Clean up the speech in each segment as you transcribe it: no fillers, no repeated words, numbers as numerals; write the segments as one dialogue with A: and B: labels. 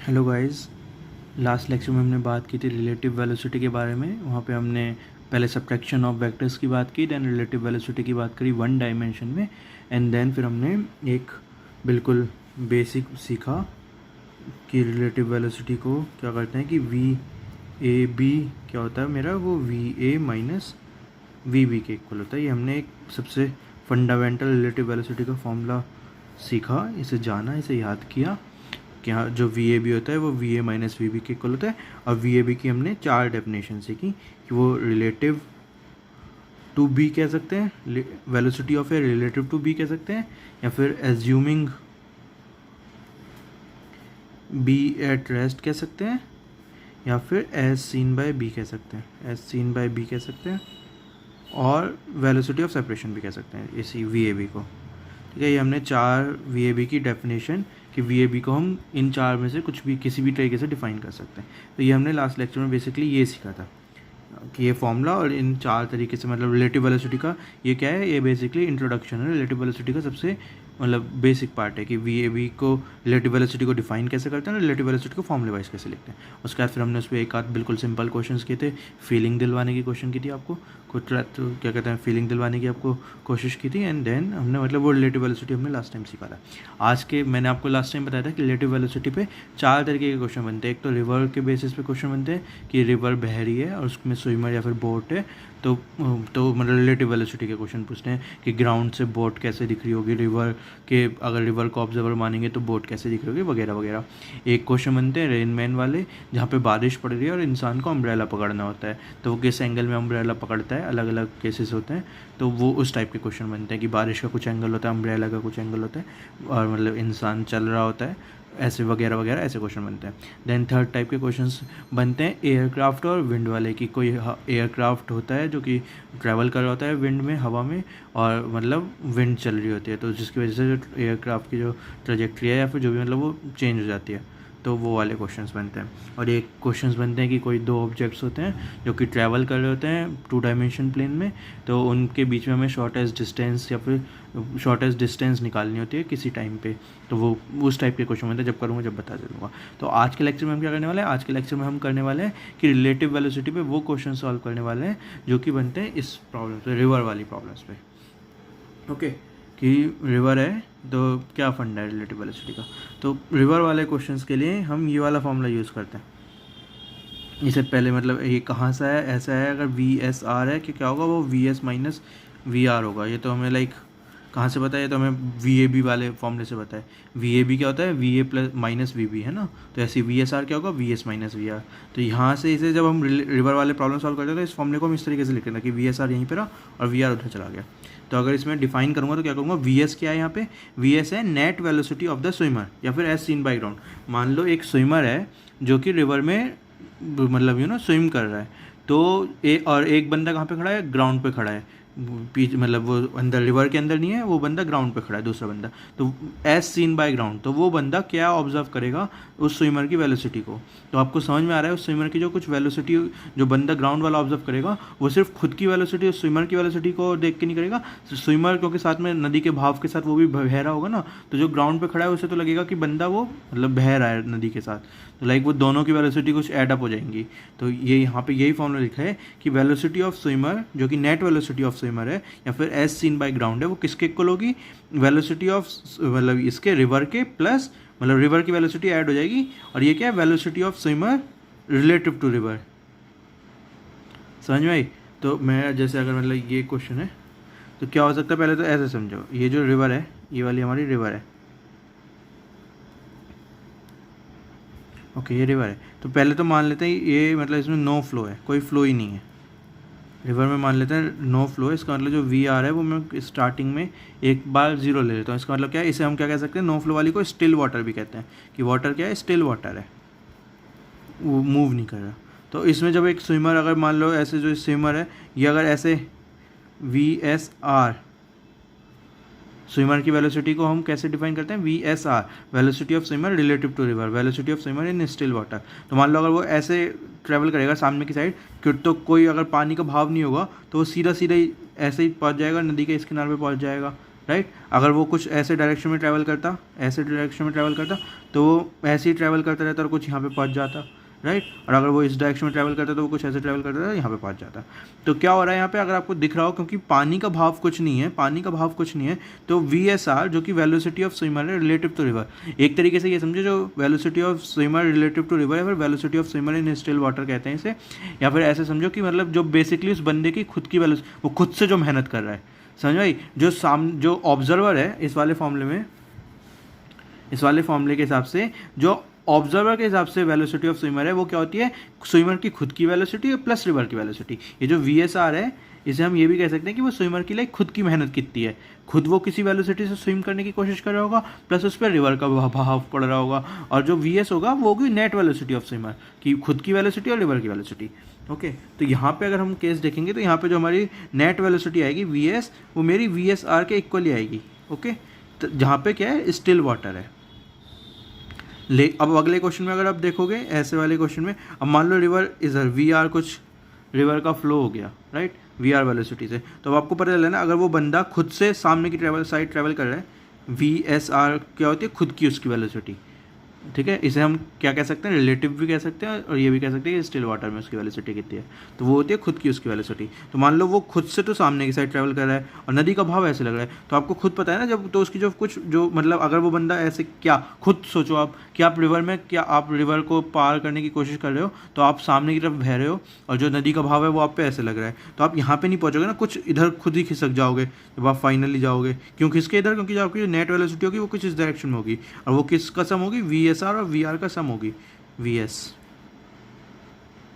A: Hello guys. Last lecture में हमने बात की थी रिलेटिव वेलोसिटी के बारे में। वहाँ पे हमने पहले सब्ट्रैक्शन ऑफ वेक्टर्स की बात की, देन रिलेटिव वेलोसिटी की बात करी वन डायमेंशन में, एंड देन फिर हमने एक बिल्कुल बेसिक सीखा कि रिलेटिव वेलोसिटी को क्या करते हैं कि वी ए बी क्या होता है मेरा, वो V A minus V B के इक्वल होता है। ये हमने एक सबसे फंडामेंटल रिलेटिव वेलोसिटी का फॉर्मूला सीखा, इसे जाना, इसे याद किया कि हाँ जो वी ए बी होता है वो V A minus V B के इक्वल होता है। और वी ए बी की हमने 4 डेफिनेशन सीखी कि वो रिलेटिव टू बी कह सकते हैं, velocity of A relative to B कह सकते हैं, या फिर एज्यूमिंग बी एट रेस्ट कह सकते हैं, या फिर एज सीन बाय बी कह सकते हैं, एज सीन बाय बी कह सकते हैं, और वेलोसिटी ऑफ सेपरेशन भी कह सकते हैं इसी वी ए बी को। ठीक है, ये हमने 4 वी ए बी की डेफिनेशन कि वी ए बी को हम इन 4 में से कुछ भी किसी भी तरीके से डिफाइन कर सकते हैं। तो ये हमने लास्ट लेक्चर में बेसिकली ये सीखा था कि ये फॉर्मूला और इन 4 तरीके से, मतलब रिलेटिव वेलोसिटी का ये क्या है, ये बेसिकली इंट्रोडक्शन है रिलेटिव वेलोसिटी का, सबसे मतलब बेसिक पार्ट है कि वी ए बी को रिलेटिव वेलोसिटी को डिफाइन कैसे करते हैं और रिलेटिव वेलोसिटी को फॉर्मूले वाइज कैसे लिखते हैं। उसके बाद फिर हमने उस पर एक आध बिल्कुल सिंपल क्वेश्चन किए थे, फीलिंग दिलवाने की क्वेश्चन की थी आपको, कुछ तो क्या कहते हैं फीलिंग दिलवाने की आपको कोशिश की थी, एंड देन हमने मतलब वो रिलेटिव वेलोसिटी हमने लास्ट टाइम सीखा था। आज के मैंने आपको लास्ट टाइम बताया था कि रिलेटिव वेलोसिटी पे 4 तरीके के क्वेश्चन बनते हैं। एक तो रिवर के बेसिस पे क्वेश्चन बनते हैं कि रिवर बह रही है और उसमें स्विमर या फिर बोट है, तो मतलब रिलेटिव वेलोसिटी के क्वेश्चन पूछते हैं कि ग्राउंड से बोट कैसे दिख रही होगी, रिवर के अगर रिवर को ऑब्जर्वर मानेंगे तो बोट कैसे दिख रही होगी, वगैरह वगैरह। एक क्वेश्चन बनते हैं रेनमैन वाले, जहाँ पे बारिश पड़ रही है और इंसान को अम्ब्रेला पकड़ना होता है, तो वो किस एंगल में अम्ब्रेला पकड़ता है, अलग अलग केसेस होते हैं, तो वो उस टाइप के क्वेश्चन बनते हैं कि बारिश का कुछ एंगल होता है, अम्ब्रेला का कुछ एंगल होता है, और मतलब इंसान चल रहा होता है, ऐसे वगैरह वगैरह ऐसे क्वेश्चन बनते हैं। देन थर्ड टाइप के क्वेश्चंस बनते हैं एयरक्राफ्ट और विंड वाले, कि कोई एयरक्राफ्ट होता है जो कि ट्रैवल कर रहा होता है विंड में, हवा में, और मतलब विंड चल रही होती है, तो जिसकी वजह से जो एयरक्राफ्ट की जो ट्रेजेक्ट्री है या फिर जो भी मतलब वो चेंज हो जाती है, तो वो वाले क्वेश्चंस बनते हैं। और एक क्वेश्चंस बनते हैं कि कोई 2 ऑब्जेक्ट्स होते हैं जो कि ट्रैवल कर रहे होते हैं 2 डायमेंशन प्लेन में, तो उनके बीच में हमें शॉर्टेस्ट डिस्टेंस या फिर शॉर्टेस्ट डिस्टेंस निकालनी होती है किसी टाइम पे, तो वो उस टाइप के क्वेश्चन बनते हैं। जब करूँगा जब बता दूँगा। तो आज के लेक्चर में हम क्या करने वाले हैं, आज के लेक्चर में हम करने वाले हैं कि रिलेटिव वेलोसिटी पे वो क्वेश्चन सॉल्व करने वाले हैं जो कि बनते हैं इस प्रॉब्लम पे, रिवर वाली प्रॉब्लम्स पे। ओके, कि रिवर है तो क्या फंडा है रिलेटिव वेलोसिटी का। तो रिवर वाले क्वेश्चंस के लिए हम ये वाला फॉर्मूला यूज़ करते हैं। इससे पहले मतलब ये कहाँ से है, ऐसा है, अगर वी एस आर है कि क्या होगा, वो V S minus V R होगा। ये तो हमें लाइक कहाँ से पता है, तो हमें वी ए बी वाले फॉर्मूले से पता है। वी ए बी क्या होता है, V A plus minus V B है ना, तो ऐसे वी एस आर क्या होगा, V S minus V R. तो यहाँ से इसे जब हम रिवर वाले प्रॉब्लम सॉल्व करते हैं तो इस फॉर्मूले को हम इस तरीके से लिख देना कि वी एस आर यहीं पर रहा और वी आर उधर चला गया। तो अगर इसमें डिफाइन करूँगा तो क्या करूँगा, वी एस क्या है यहाँ पे, वी एस है net velocity of the swimmer, या फिर एज सीन बाई ग्राउंड। मान लो एक स्विमर है जो कि रिवर में मतलब स्विम कर रहा है, तो एक बंदा कहाँ पे खड़ा है, ग्राउंड पे खड़ा है, बीच मतलब वो अंदर रिवर के अंदर नहीं है, वो बंदा ग्राउंड पे खड़ा है, दूसरा बंदा, तो एज सीन बाय ग्राउंड, तो वो बंदा क्या ऑब्जर्व करेगा, उस स्विमर की वेलोसिटी को। तो आपको समझ में आ रहा है उस स्विमर की जो कुछ वेलोसिटी जो बंदा ग्राउंड वाला ऑब्जर्व करेगा, वो सिर्फ खुद की वेलोसिटी उस स्विमर की वेलोसिटी को देख के नहीं करेगा। स्विमर क्योंकि साथ में नदी के भाव के साथ वो भी बह रहा होगा ना, तो जो ग्राउंड पे खड़ा है उसे तो लगेगा कि बंदा वो मतलब बह रहा है नदी के साथ, तो लाइक वो दोनों की वेलोसिटी कुछ एड अप हो जाएंगी। तो ये यहाँ पे यही फॉर्मूला लिखा है कि वेलोसिटी ऑफ स्विमर जो कि नेट वेलोसिटी ऑफ स्विमर है या फिर एज सीन बाय ग्राउंड है, वो किसके इक्वल होगी, वेलोसिटी ऑफ मतलब इसके रिवर के प्लस मतलब रिवर की वेलोसिटी ऐड हो जाएगी, और ये क्या है, velocity of swimmer relative to river. समझ में आई। तो मैं जैसे अगर मतलब ये क्वेश्चन है तो क्या हो सकता है, पहले तो ऐसे समझो, ये जो रिवर है ये वाली हमारी रिवर है, ओके ये रिवर है। तो पहले तो मान लेते हैं ये मतलब इसमें नो फ्लो है, कोई फ्लो ही नहीं है रिवर में, मान लेते हैं नो फ्लो है। इसका मतलब जो वी आर है वो मैं स्टार्टिंग में एक बार 0 ले लेता हूँ। इसका मतलब क्या है, इसे हम क्या कह सकते हैं, नो फ्लो वाली को स्टिल वाटर भी कहते हैं, कि वाटर क्या है, स्टिल वाटर है, वो मूव नहीं कर रहा। तो इसमें जब एक स्विमर अगर मान लो ऐसे जो स्विमर है ये अगर ऐसे वी एस आर, स्विमर की वेलोसिटी को हम कैसे डिफाइन करते हैं, V S R, velocity of swimmer relative to river, velocity of swimmer in still water. तो मान लो अगर वो ऐसे ट्रैवल करेगा सामने की साइड, तो कोई अगर पानी का भाव नहीं होगा तो वो सीधा सीधा ही ऐसे ही पहुंच जाएगा, नदी के इस किनारे पे पहुंच जाएगा, राइट। अगर वो कुछ ऐसे डायरेक्शन में ट्रैवल करता, ऐसे डायरेक्शन में ट्रैवल करता, तो वो ऐसे ही ट्रैवल करता रहता और कुछ यहाँ पे पहुँच जाता, राइट। और अगर वो इस डायरेक्शन में ट्रैवल करता तो वो कुछ ऐसे ट्रैवल करता था, यहाँ पे पहुँच जाता। तो क्या हो रहा है यहाँ पे, अगर आपको दिख रहा हो, क्योंकि पानी का भाव कुछ नहीं है, पानी का भाव कुछ नहीं है, तो VSR जो कि वेलोसिटी ऑफ स्विमर है रिलेटिव टू रिवर, एक तरीके से ये समझे जो velocity of swimmer relative to river है, फिर velocity of swimmer in still water कहते हैं इसे, या फिर ऐसे समझो कि मतलब जो बेसिकली उस बंदे की खुद की वेलोसिटी, वो खुद से जो मेहनत कर रहा है, समझ भाई। जो ऑब्जर्वर है इस वाले फॉर्मूले में, इस वाले फॉर्मूले के हिसाब से जो ऑब्जर्वर के हिसाब से वेलोसिटी ऑफ स्विमर है वो क्या होती है, स्विमर की खुद की वेलोसिटी प्लस रिवर की वेलोसिटी। ये जो VSR है इसे हम ये भी कह सकते हैं कि वो स्विमर की लाइक खुद की मेहनत कितनी है, खुद वो किसी वेलोसिटी से स्विम करने की कोशिश कर रहा होगा, प्लस उस पर रिवर का बहाव पड़ रहा होगा, और जो VS होगा वो होगी नेट वेलोसिटी ऑफ स्विमर की खुद की वेलोसिटी और रिवर की वेलोसिटी। ओके, तो यहाँ पे अगर हम केस देखेंगे तो यहाँ पे जो हमारी नेट वेलोसिटी आएगी VS, वो मेरी VSR के इक्वली आएगी। ओके, तो जहाँ पे क्या है, स्टिल वाटर है। अब अगले क्वेश्चन में अगर आप देखोगे, ऐसे वाले क्वेश्चन में, अब मान लो रिवर इधर VR कुछ रिवर का फ्लो हो गया, राइट, VR वेलोसिटी से, तो अब आपको पता चला ना, अगर वो बंदा खुद से सामने की साइड ट्रैवल कर रहा है, VSR क्या होती है, खुद की उसकी वेलोसिटी, ठीक है। इसे हम क्या कह सकते हैं, रिलेटिव भी कह सकते हैं, और ये भी कह सकते हैं कि स्टिल वाटर में उसकी वेलोसिटी कितनी है, तो वो होती है खुद की उसकी वेलोसिटी। तो मान लो वो खुद से तो सामने की साइड ट्रैवल कर रहा है और नदी का भाव ऐसे लग रहा है, तो आपको खुद पता है ना, जब तो उसकी जो कुछ जो मतलब अगर वो बंदा ऐसे, क्या खुद सोचो आप कि आप रिवर में, क्या आप रिवर को पार करने की कोशिश कर रहे हो, तो आप सामने की तरफ बह रहे हो और जो नदी का भाव है वो आप पे ऐसे लग रहा है, तो आप यहाँ पे नहीं पहुँचोगे ना, कुछ इधर खुद ही खिसक जाओगे जब आप फाइनली जाओगे। क्यों खिसके इधर, क्योंकि जो आपकी जो नेट वेलोसिटी होगी वो कुछ इस डायरेक्शन में होगी, और वो किसका सम होगी, VSR और VR का सम होगी, VS।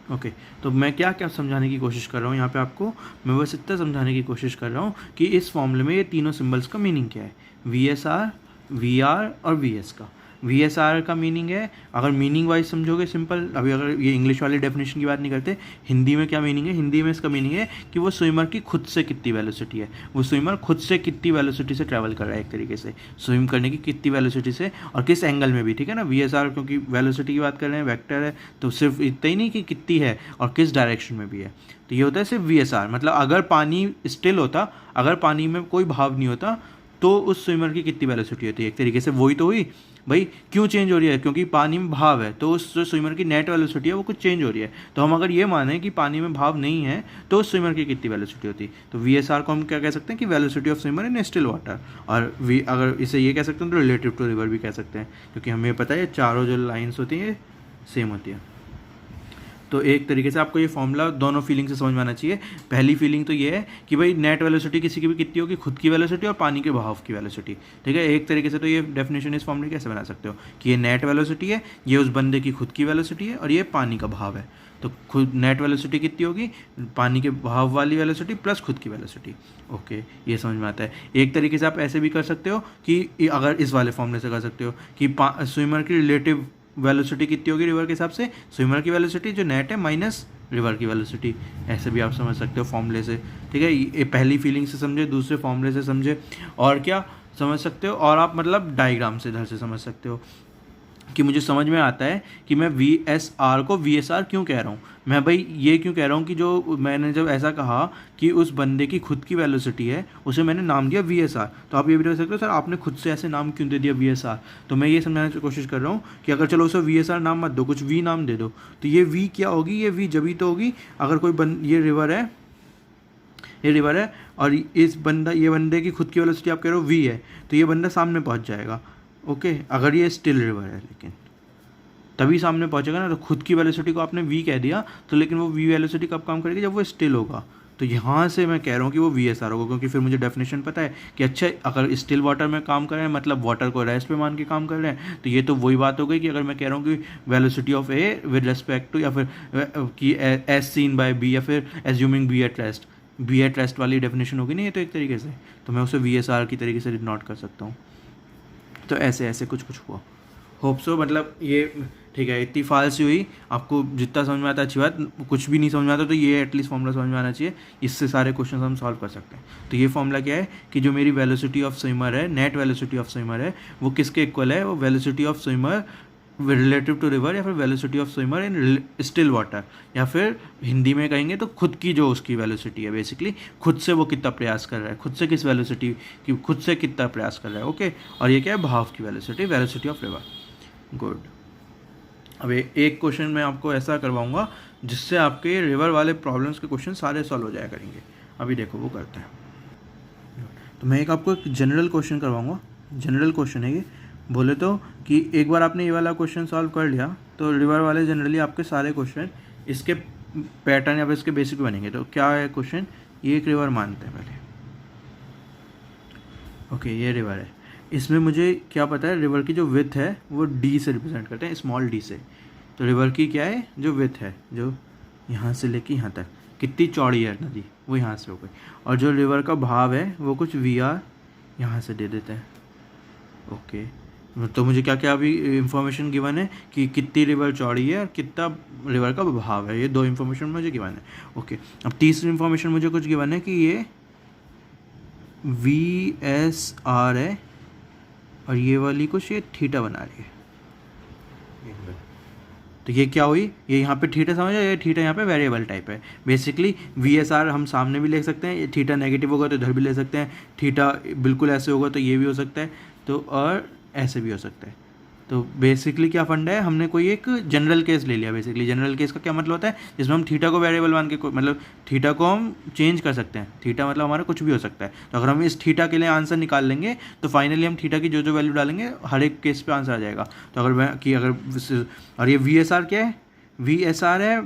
A: ओके, तो मैं क्या क्या समझाने की कोशिश कर रहा हूँ यहाँ पे आपको, मैं बस इतना समझाने की कोशिश कर रहा हूँ कि इस फॉर्मूले में ये तीनों सिंबल्स का मीनिंग क्या है, VSR, VR और VS का। VSR का मीनिंग है, अगर मीनिंग वाइज समझोगे सिंपल, अभी अगर ये इंग्लिश वाली डेफिनेशन की बात नहीं करते, हिंदी में क्या मीनिंग है, हिंदी में इसका मीनिंग है कि वो स्विमर की खुद से कितनी वेलोसिटी है, वो स्विमर खुद से कितनी वेलोसिटी से ट्रैवल कर रहा है, एक तरीके से स्विम करने की कितनी वेलोसिटी से और किस एंगल में भी, ठीक है ना। VSR क्योंकि वेलोसिटी की बात कर रहे हैं, वेक्टर है, तो सिर्फ इतना ही नहीं कि कितनी है और किस डायरेक्शन में भी है, तो ये होता है सिर्फ VSR। मतलब अगर पानी स्टिल होता, अगर पानी में कोई भाव नहीं होता, तो उस स्विमर की कितनी वेलोसिटी होती है, एक तरीके से वही तो हुई भाई। क्यों चेंज हो रही है, क्योंकि पानी में भाव है, तो उस जो स्विमर की नेट वेलोसिटी है वो कुछ चेंज हो रही है। तो हम अगर ये माने कि पानी में भाव नहीं है तो उस स्विमर की कितनी वेलोसिटी होती, तो VSR को हम क्या कह सकते हैं कि velocity of swimmer in still water, और अगर इसे ये कह सकते हैं तो रिलेटिव टू रिवर भी कह सकते हैं, क्योंकि हमें पता है चारों जो लाइन्स होती हैं सेम होती है। तो एक तरीके से आपको ये फॉर्मूला दोनों फीलिंग से समझ में आना चाहिए। पहली फीलिंग तो ये है कि भाई नेट वेलोसिटी किसी की भी कितनी होगी, खुद की वेलोसिटी और पानी के बहाव की वेलोसिटी, ठीक है। एक तरीके से तो ये डेफिनेशन इस फॉर्मूले कैसे बना सकते हो कि ये नेट वेलोसिटी है, ये उस बंदे की खुद की वेलोसिटी है, और ये पानी का बहाव है, तो खुद नेट वेलोसिटी कितनी होगी, पानी के बहाव वाली वेलोसिटी प्लस खुद की वेलोसिटी। ओके, ये समझ में आता है। एक तरीके से आप ऐसे भी कर सकते हो कि अगर इस वाले फॉर्मूले से कर सकते हो कि स्विमर की रिलेटिव वेलोसिटी कितनी होगी रिवर के हिसाब से, स्विमर की वेलोसिटी जो नेट है माइनस रिवर की वेलोसिटी, ऐसे भी आप समझ सकते हो फॉर्मूले से, ठीक है। ये पहली फीलिंग से समझे, दूसरे फॉर्मूले से समझे, और क्या समझ सकते हो, और आप मतलब डायग्राम से इधर से समझ सकते हो कि मुझे समझ में आता है कि मैं VSR को VSR क्यों कह रहा हूँ। मैं भाई ये क्यों कह रहा हूँ कि जो मैंने जब ऐसा कहा कि उस बंदे की खुद की वेलोसिटी है, उसे मैंने नाम दिया VSR, तो आप ये भी कह सकते हो सर आपने खुद से ऐसे नाम क्यों दे दिया VSR। तो मैं ये समझाने की कोशिश कर रहा हूँ कि अगर चलो उसे VSR नाम मत दो, कुछ V नाम दे दो, तो ये V क्या होगी, ये V जब ही तो होगी अगर कोई ये रिवर है, ये रिवर है और ये बंदे की खुद की वेलोसिटी आप कह रहे हो V है, तो ये बंदा सामने पहुँच जाएगा। ओके, अगर ये स्टिल रिवर है लेकिन तभी सामने पहुंचेगा ना, तो खुद की वेलोसिटी को आपने V कह दिया, तो लेकिन वो V वेलोसिटी कब काम करेगी, जब वो स्टिल होगा। तो यहाँ से मैं कह रहा हूँ कि वो VSR होगा, क्योंकि फिर मुझे डेफिनेशन पता है कि अच्छा अगर स्टिल वाटर में काम कर रहे हैं मतलब वाटर को रेस्ट पे मान के काम कर रहे हैं, तो ये तो वही बात हो गई कि अगर मैं कह रहा हूँ कि velocity of A with respect to, या फिर कि एज सीन बाय B, या फिर एज्यूमिंग बी एट रेस्ट वाली डेफिनेशन होगी नहीं, ये तो एक तरीके से, तो मैं उसे VSR की तरीके से डिनोट कर सकता हूँ। तो ऐसे ऐसे कुछ हुआ, होप सो, मतलब ये ठीक है, इतनी फालसी हुई, आपको जितना समझ में आता है अच्छी बात, कुछ भी नहीं समझ में आता तो ये एटलीस्ट फॉर्मूला समझ में आना चाहिए, इससे सारे क्वेश्चन हम सॉल्व कर सकते हैं। तो ये फॉर्मूला क्या है कि जो मेरी वेलोसिटी ऑफ स्विमर है, नेट वेलोसिटी ऑफ स्विमर है, वो किसके इक्वल है, वो velocity of swimmer relative to river, या फिर velocity of swimmer in still water, या फिर हिंदी में कहेंगे तो खुद की जो उसकी वेलोसिटी है, बेसिकली खुद से वो कितना प्रयास कर रहा है, खुद से किस वेलोसिटी की, खुद से कितना प्रयास कर रहा है। ओके, और ये क्या है, भाव की velocity, velocity of river. Good. अब एक क्वेश्चन मैं आपको ऐसा करवाऊंगा जिससे आपके रिवर वाले प्रॉब्लम्स के क्वेश्चन सारे सॉल्व हो जाया करेंगे। अभी देखो वो करते हैं। तो मैं आपको एक जनरल क्वेश्चन करवाऊंगा। जनरल क्वेश्चन है ये, बोले तो कि एक बार आपने ये वाला क्वेश्चन सॉल्व कर लिया तो रिवर वाले जनरली आपके सारे क्वेश्चन इसके पैटर्न या फिर इसके बेसिक बनेंगे। तो क्या है क्वेश्चन, ये एक रिवर मानते हैं पहले। ओके, ये रिवर है, इसमें मुझे क्या पता है, रिवर की जो विड्थ है वो डी से रिप्रेजेंट करते हैं, स्मॉल डी से। तो रिवर की क्या है, जो विड्थ है, जो यहाँ से लेके यहाँ तक कितनी चौड़ी है नदी, वो यहाँ से हो गई। और जो रिवर का भाव है वो कुछ वी आर यहाँ से दे देते हैं। ओके, तो मुझे क्या क्या अभी इंफॉर्मेशन गिवन है कि कितनी रिवर चौड़ी है और कितना रिवर का भाव है, ये दो इन्फॉर्मेशन मुझे गिवन है। ओके, अब तीसरी इन्फॉर्मेशन मुझे कुछ गिवन है कि ये वी एस आर है और ये वाली कुछ ये थीटा बना रही है। तो ये क्या हुई, ये यहाँ पे थीटा समझ, ये थीटा यहाँ पे वेरिएबल टाइप है। बेसिकली वी एस आर हम सामने भी ले सकते हैं, ये थीटा नेगेटिव होगा तो इधर भी ले सकते हैं, थीटा बिल्कुल ऐसे होगा तो ये भी हो सकता है, तो और ऐसे भी हो सकता है। तो बेसिकली क्या फंडा है, हमने कोई एक जनरल केस ले लिया। बेसिकली जनरल केस का क्या मतलब होता है, जिसमें हम थीटा को वेरिएबल मान के मतलब थीटा को हम चेंज कर सकते हैं। थीटा मतलब हमारा कुछ भी हो सकता है। तो अगर हम इस थीटा के लिए आंसर निकाल लेंगे तो फाइनली हम थीटा की जो जो वैल्यू डालेंगे हर एक केस पे आंसर आ जाएगा। तो अगर मैं कि अगर और ये वी एस आर क्या है, वी एस आर है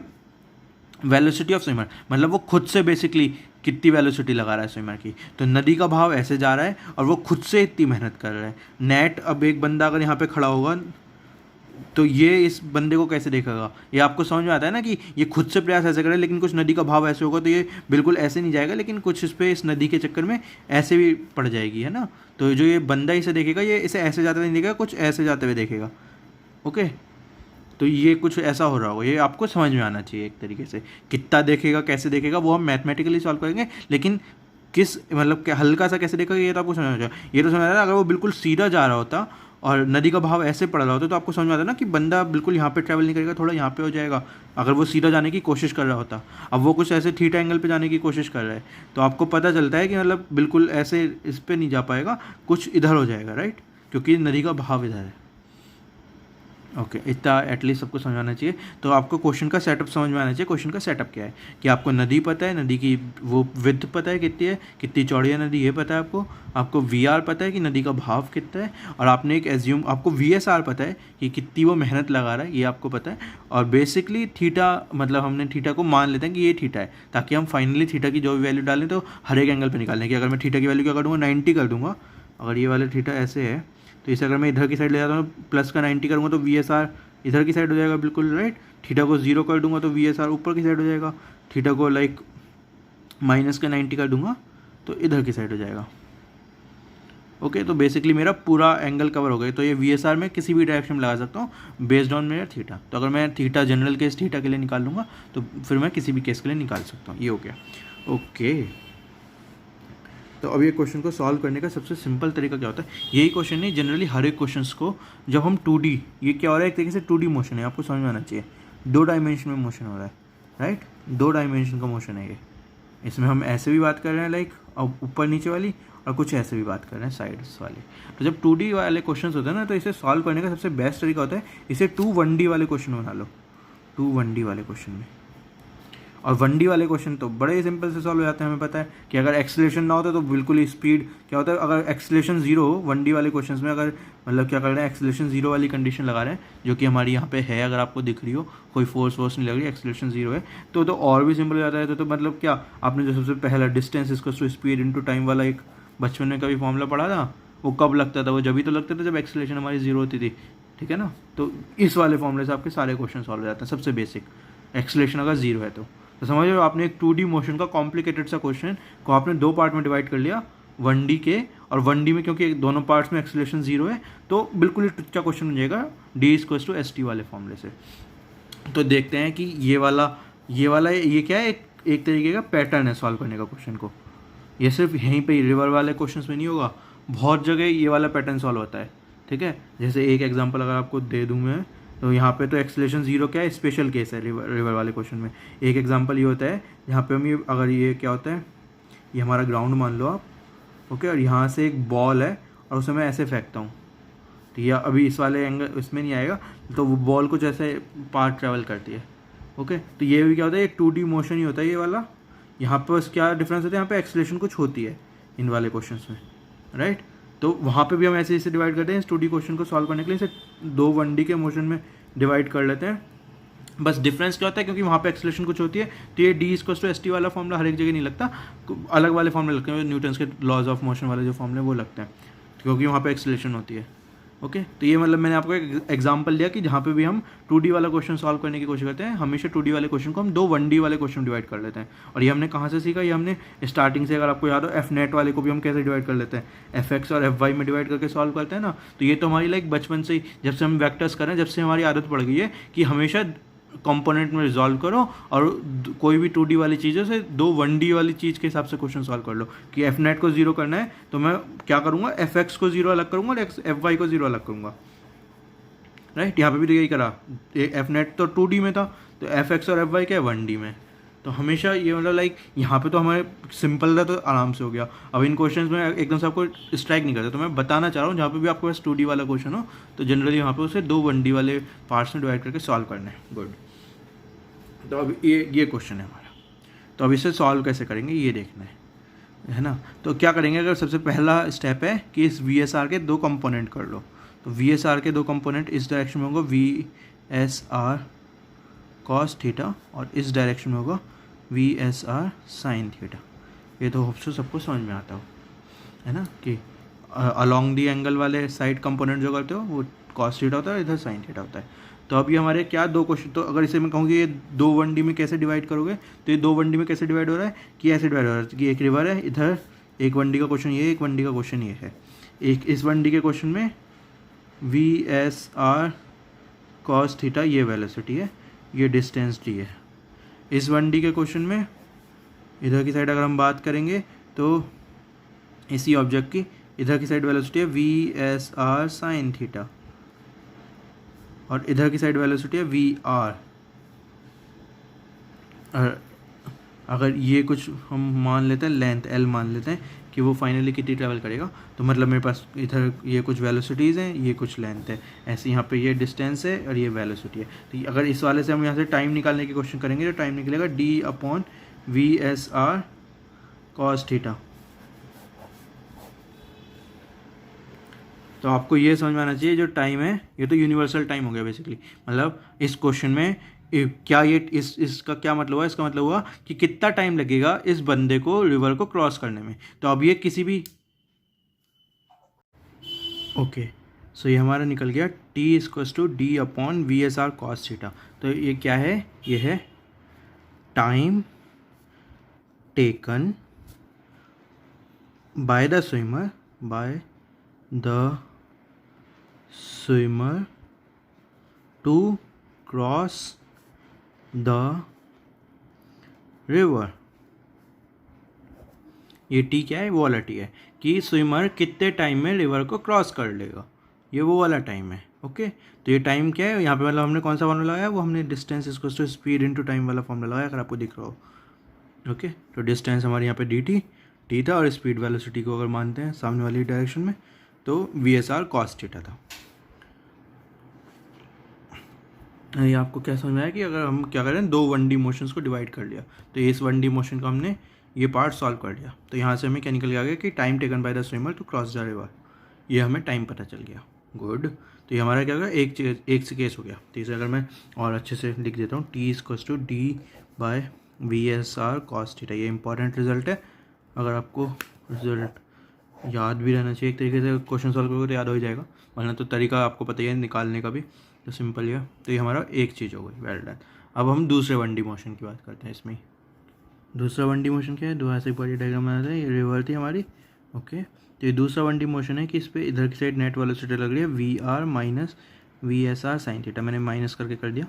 A: वेलोसिटी ऑफ स्विमर, मतलब वो खुद से बेसिकली कितनी वेलोसिटी लगा रहा है स्विमर की। तो नदी का भाव ऐसे जा रहा है और वो खुद से इतनी मेहनत कर रहा है। नेट, अब एक बंदा अगर यहाँ पे खड़ा होगा तो ये इस बंदे को कैसे देखेगा, ये आपको समझ में आता है ना कि ये खुद से प्रयास ऐसे करे, लेकिन कुछ नदी का भाव ऐसे होगा तो ये बिल्कुल ऐसे नहीं जाएगा, लेकिन कुछ इस पर इस नदी के चक्कर में ऐसे भी पड़ जाएगी, है ना। तो जो ये बंदा इसे देखेगा ये इसे ऐसे जाते हुए नहीं देखेगा, कुछ ऐसे जाते हुए देखेगा। ओके, तो ये कुछ ऐसा हो रहा होगा, ये आपको समझ में आना चाहिए एक तरीके से। कितना देखेगा, कैसे देखेगा, वो हम मैथमेटिकली सॉल्व करेंगे, लेकिन किस मतलब हल्का सा कैसे देखेगा ये तो आपको समझ में आ जाएगा। ये तो समझ आ रहा है, अगर वो बिल्कुल सीधा जा रहा होता और नदी का भाव ऐसे पड़ रहा होता तो आपको समझ में आता ना कि बंदा बिल्कुल यहाँ पे ट्रैवल नहीं करेगा, थोड़ा यहाँ पे हो जाएगा, अगर वो सीधा जाने की कोशिश कर रहा होता। अब वो कुछ ऐसे थीटा एंगल पे जाने की कोशिश कर रहा है, तो आपको पता चलता है कि मतलब बिल्कुल ऐसे इस पर नहीं जा पाएगा, कुछ इधर हो जाएगा, राइट, क्योंकि नदी का भाव इधर है। ओके, इतना एटलीस्ट सबको समझाना चाहिए। तो आपको क्वेश्चन का सेटअप समझ में आना चाहिए। क्वेश्चन का सेटअप क्या है कि आपको नदी पता है, नदी की वो विड्थ पता है कितनी है, कितनी चौड़ी है नदी, ये पता है आपको वी आर पता है कि नदी का भाव कितना है, और आपने एक एज्यूम, आपको वी एस आर पता है कि कितनी वो मेहनत लगा रहा है, ये आपको पता है। और बेसिकली थीटा, मतलब हमने थीटा को मान लेते हैं कि ये थीटा है, ताकि हम फाइनली थीटा की जो भी वैल्यू डालें तो हर एक एंगल पर निकालें। कि अगर मैं थीटा की वैल्यू क्या कर दूँगा, 90 कर दूँगा। अगर ये वाला थीटा ऐसे है तो इसे अगर मैं इधर की साइड ले जाता हूँ प्लस का 90 करूँगा तो वी एस आर इधर की साइड हो जाएगा, बिल्कुल राइट। थीटा को 0 कर दूंगा तो वी एस आर ऊपर की साइड हो जाएगा। थीटा को लाइक माइनस का 90 कर दूंगा तो इधर की साइड हो जाएगा। ओके, तो बेसिकली मेरा पूरा एंगल कवर हो गया। तो ये वी एस आर में किसी भी डायरेक्शन में लगा सकता हूँ बेस्ड ऑन मेरा थीटा। तो अगर मैं थीटा जनरल केस थीटा के लिए निकाल लूँगा तो फिर मैं किसी भी केस के लिए निकाल सकता हूँ। ये हो गया। ओके, तो अब ये क्वेश्चन को सॉल्व करने का सबसे सिंपल तरीका क्या होता है, यही क्वेश्चन नहीं, जनरली हर एक क्वेश्चंस को जब हम 2D, ये क्या हो रहा है, एक तरीके से 2D मोशन है, आपको समझ में आना चाहिए। 2 डायमेंशन में मोशन हो रहा है, राइट, 2 डायमेंशन का मोशन है ये। इसमें हम ऐसे भी बात कर रहे हैं लाइक ऊपर नीचे वाली, और कुछ ऐसे भी बात कर रहे हैं साइड्स वाली। तो जब 2D वाले क्वेश्चन होते हैं ना, तो इसे सॉल्व करने का सबसे बेस्ट तरीका होता है इसे 2 1D वाले क्वेश्चन बना लो, 2 1D वाले क्वेश्चन में। और 1D वाले क्वेश्चन तो बड़े ही सिंपल से सॉल्व हो जाते हैं। हमें पता है कि अगर एक्सेलरेशन ना होता तो बिल्कुल ही स्पीड क्या होता है, अगर एक्सेलरेशन 0 हो 1D वाले क्वेश्चन में, अगर मतलब क्या कर रहे हैं, एक्सेलरेशन 0 वाली कंडीशन लगा रहे हैं जो कि हमारी यहाँ पे है, अगर आपको दिख रही हो, कोई फोर्स नहीं लग रही, एक्सेलरेशन 0 है, तो और भी सिंपल हो जाता है। तो मतलब क्या, आपने जो सबसे पहला डिस्टेंस इसको स्पीड इंटू टाइम वाला एक बचपन में कभी फॉर्मूला पढ़ा था, वो कब लगता था, वो जब भी तो लगता था जब एक्सेलरेशन हमारी 0 होती थी, ठीक है ना। तो इस वाले फॉर्मूले से आपके सारे क्वेश्चन सॉल्व हो जाते हैं। सबसे बेसिक, एक्सेलरेशन अगर 0 है तो समझ लो आपने एक 2D मोशन का कॉम्प्लिकेटेड सा क्वेश्चन को आपने 2 पार्ट में डिवाइड कर लिया, 1D के, और 1D में क्योंकि दोनों पार्ट्स में एक्सेलरेशन 0 है तो बिल्कुल ही टुच्चा क्वेश्चन हो जाएगा D=ST वाले फॉर्मूले से। तो देखते हैं कि ये वाला ये क्या है, एक तरीके का पैटर्न है सॉल्व करने का क्वेश्चन को। ये सिर्फ यहीं पे रिवर वाले क्वेश्चन में नहीं होगा, बहुत जगह ये वाला पैटर्न सॉल्व होता है, ठीक है। जैसे एक एग्जांपल अगर आपको दे दूँ मैं, तो यहाँ पे तो एक्सेलरेशन ज़ीरो क्या है, स्पेशल केस है रिवर वाले क्वेश्चन में। एक एग्जांपल ये होता है यहाँ पे हम ये अगर ये क्या होता है, ये हमारा ग्राउंड मान लो आप, ओके, और यहाँ से एक बॉल है और उसे मैं ऐसे फेंकता हूँ, ठीक है, अभी इस वाले एंगल इसमें नहीं आएगा, तो वो बॉल कुछ ऐसे पार्ट ट्रैवल करती है, ओके। तो ये भी क्या होता है, एक 2D मोशन ही होता है ये वाला। यहाँ पर बस क्या डिफरेंस होता है, यहाँ पे एक्सेलरेशन कुछ होती है इन वाले क्वेश्चंस में, राइट। तो वहाँ पे भी हम ऐसे इसे डिवाइड करते हैं, इस 2D क्वेश्चन को सॉल्व करने के लिए इसे दो 1D के मोशन में डिवाइड कर लेते हैं। बस डिफरेंस क्या होता है, क्योंकि वहाँ पे एक्सेलरेशन कुछ होती है, तो ये D=ST वाला फॉर्मूला हर एक जगह नहीं लगता, अलग वाले फॉर्मूले लगते हैं, न्यूटन्स के लॉज ऑफ मोशन वाले जो फॉर्मूले वो लगते हैं, क्योंकि वहाँ पे एक्सेलरेशन होती है, ओके। तो ये मतलब मैंने आपको एक एग्जांपल दिया कि जहाँ पे भी हम 2D वाला क्वेश्चन सॉल्व करने की कोशिश करते हैं, हमेशा 2D वाले क्वेश्चन को हम दो 1D वाले क्वेश्चन डिवाइड कर लेते हैं। और ये हमने कहाँ से सीखा, ये हमने स्टार्टिंग से, अगर आपको याद हो एफ नेट वाले को भी हम कैसे डिवाइड कर लेते हैं, FX और FY में डिवाइड करके सॉल्व करते हैं ना। तो ये तो हमारी लाइक बचपन से ही, जब से हम वेक्टर्स करें, जब से हमारी आदत पड़ गई है कि हमेशा कंपोनेंट में रिजॉल्व करो और कोई भी 2D वाली चीज़ों से दो 1D वाली चीज़ के हिसाब से क्वेश्चन सॉल्व कर लो। कि एफ नेट को जीरो करना है तो मैं क्या करूँगा, FX को जीरो अलग करूँगा और FY को जीरो अलग करूँगा, राइट। यहाँ पे भी तो यही करा, एफ नेट तो 2D में था, तो FX और FY क्या है 1D में। तो हमेशा ये मतलब लाइक यहाँ पे तो हमारे सिंपल था तो आराम से हो गया। अब इन क्वेश्चंस में एकदम से आपको स्ट्राइक नहीं करता, तो मैं बताना चाह रहा हूँ जहाँ पे भी आपके पास 2D वाला क्वेश्चन हो तो जनरली यहाँ पे उसे दो 1D वाले पार्ट्स में डिवाइड करके सॉल्व करना है। गुड। तो अब ये क्वेश्चन है हमारा, तो अब इसे सॉल्व कैसे करेंगे ये देखना है ना। तो क्या करेंगे, अगर सबसे पहला स्टेप है कि इस VSR के दो कंपोनेंट कर लो, तो VSR के दो कंपोनेंट इस डायरेक्शन में होगा VSR cos थीटा और इस डायरेक्शन में होगा VSR sin थीटा। ये तो होप्स सबको समझ में आता हो, है ना, कि अलॉन्ग दी एंगल वाले साइड कंपोनेंट जो करते हो वो cos थीटा होता है, इधर sin थीटा होता है। तो अब ये हमारे क्या दो क्वेश्चन, तो अगर इसे मैं कहूँ कि ये दो 1D में कैसे डिवाइड करोगे, तो ये दो 1D में कैसे डिवाइड हो रहा है कि ऐसे डिवाइड हो रहा है कि एक रिवर है, इधर एक 1D का क्वेश्चन ये, एक 1D का क्वेश्चन ये है। एक इस 1D के क्वेश्चन में VSR cos थीटा ये वेलोसिटी है, ये डिस्टेंस D है। इस 1D के क्वेश्चन में इधर की साइड अगर हम बात करेंगे तो इसी ऑब्जेक्ट की इधर की साइड वेलोसिटी है VSR sin थीटा और इधर की साइड वेलोसिटी है VR। और अगर ये कुछ हम मान लेते हैं लेंथ L मान लेते हैं कि वो फाइनली कितनी ट्रैवल करेगा, तो मतलब मेरे पास इधर ये कुछ वेलोसिटीज़ हैं, ये कुछ लेंथ है, ऐसे यहाँ पे ये डिस्टेंस है और ये वेलोसिटी है। तो अगर इस वाले से हम यहाँ से टाइम निकालने की कोशिश करेंगे तो टाइम निकलेगा D/VSR cos थीटा। तो आपको ये समझ में आना चाहिए जो टाइम है ये तो यूनिवर्सल टाइम हो गया बेसिकली। मतलब इस क्वेश्चन में क्या ये इसका क्या मतलब हुआ, इसका मतलब हुआ कि कितना टाइम लगेगा इस बंदे को रिवर को क्रॉस करने में। तो अब ये किसी भी ओके, सो ये हमारा निकल गया T=D/VSR cos थीटा। तो ये क्या है, ये है time taken by the swimmer to cross the river. ये टी क्या है, वो वाला टी है कि स्विमर कितने टाइम में रिवर को क्रॉस कर लेगा, ये वो वाला टाइम है, ओके। तो ये टाइम क्या है यहाँ पे, मतलब हमने कौन सा फॉर्मूला लगाया, वो हमने distance equals to speed into time वाला फॉर्मूला लगाया, अगर आपको दिख रहा हो, ओके। तो डिस्टेंस हमारे यहाँ पे टी था और स्पीड वेलोसिटी को अगर मानते हैं सामने वाली डायरेक्शन में तो VSR cos थीटा था। ये आपको क्या समझ में आया कि अगर हम क्या करें, दो 1D मोशंस को डिवाइड कर लिया, तो इस 1D मोशन का हमने ये पार्ट सॉल्व कर लिया, तो यहाँ से हमें क्या निकल गया कि time taken by the swimmer to cross the river, ये हमें टाइम पता चल गया। गुड। तो ये हमारा क्या होगा, एक से केस हो गया। तो इसे अगर मैं और अच्छे से लिख देता हूँ T=D/VSR cos थीटा। ये इंपॉर्टेंट रिजल्ट है, अगर आपको रिजल्ट याद भी रहना चाहिए, एक तरीके से क्वेश्चन सॉल्व करोगे तो याद हो जाएगा, वरना तो तरीका आपको पता ही है निकालने का भी, तो सिंपल ही है। तो ये हमारा एक चीज़ हो गई, वेल डन। अब हम दूसरे 1D मोशन की बात करते हैं। इसमें दूसरा 1D मोशन क्या है, दो ऐसे बड़ी डायग्राम बनाते हैं, ये रिवर थी हमारी, ओके। तो ये दूसरा 1D मोशन है कि इस पर इधर की साइड नेट वेलोसिटी लग रही है VR - VSR sin थीटा, मैंने माइनस करके कर दिया,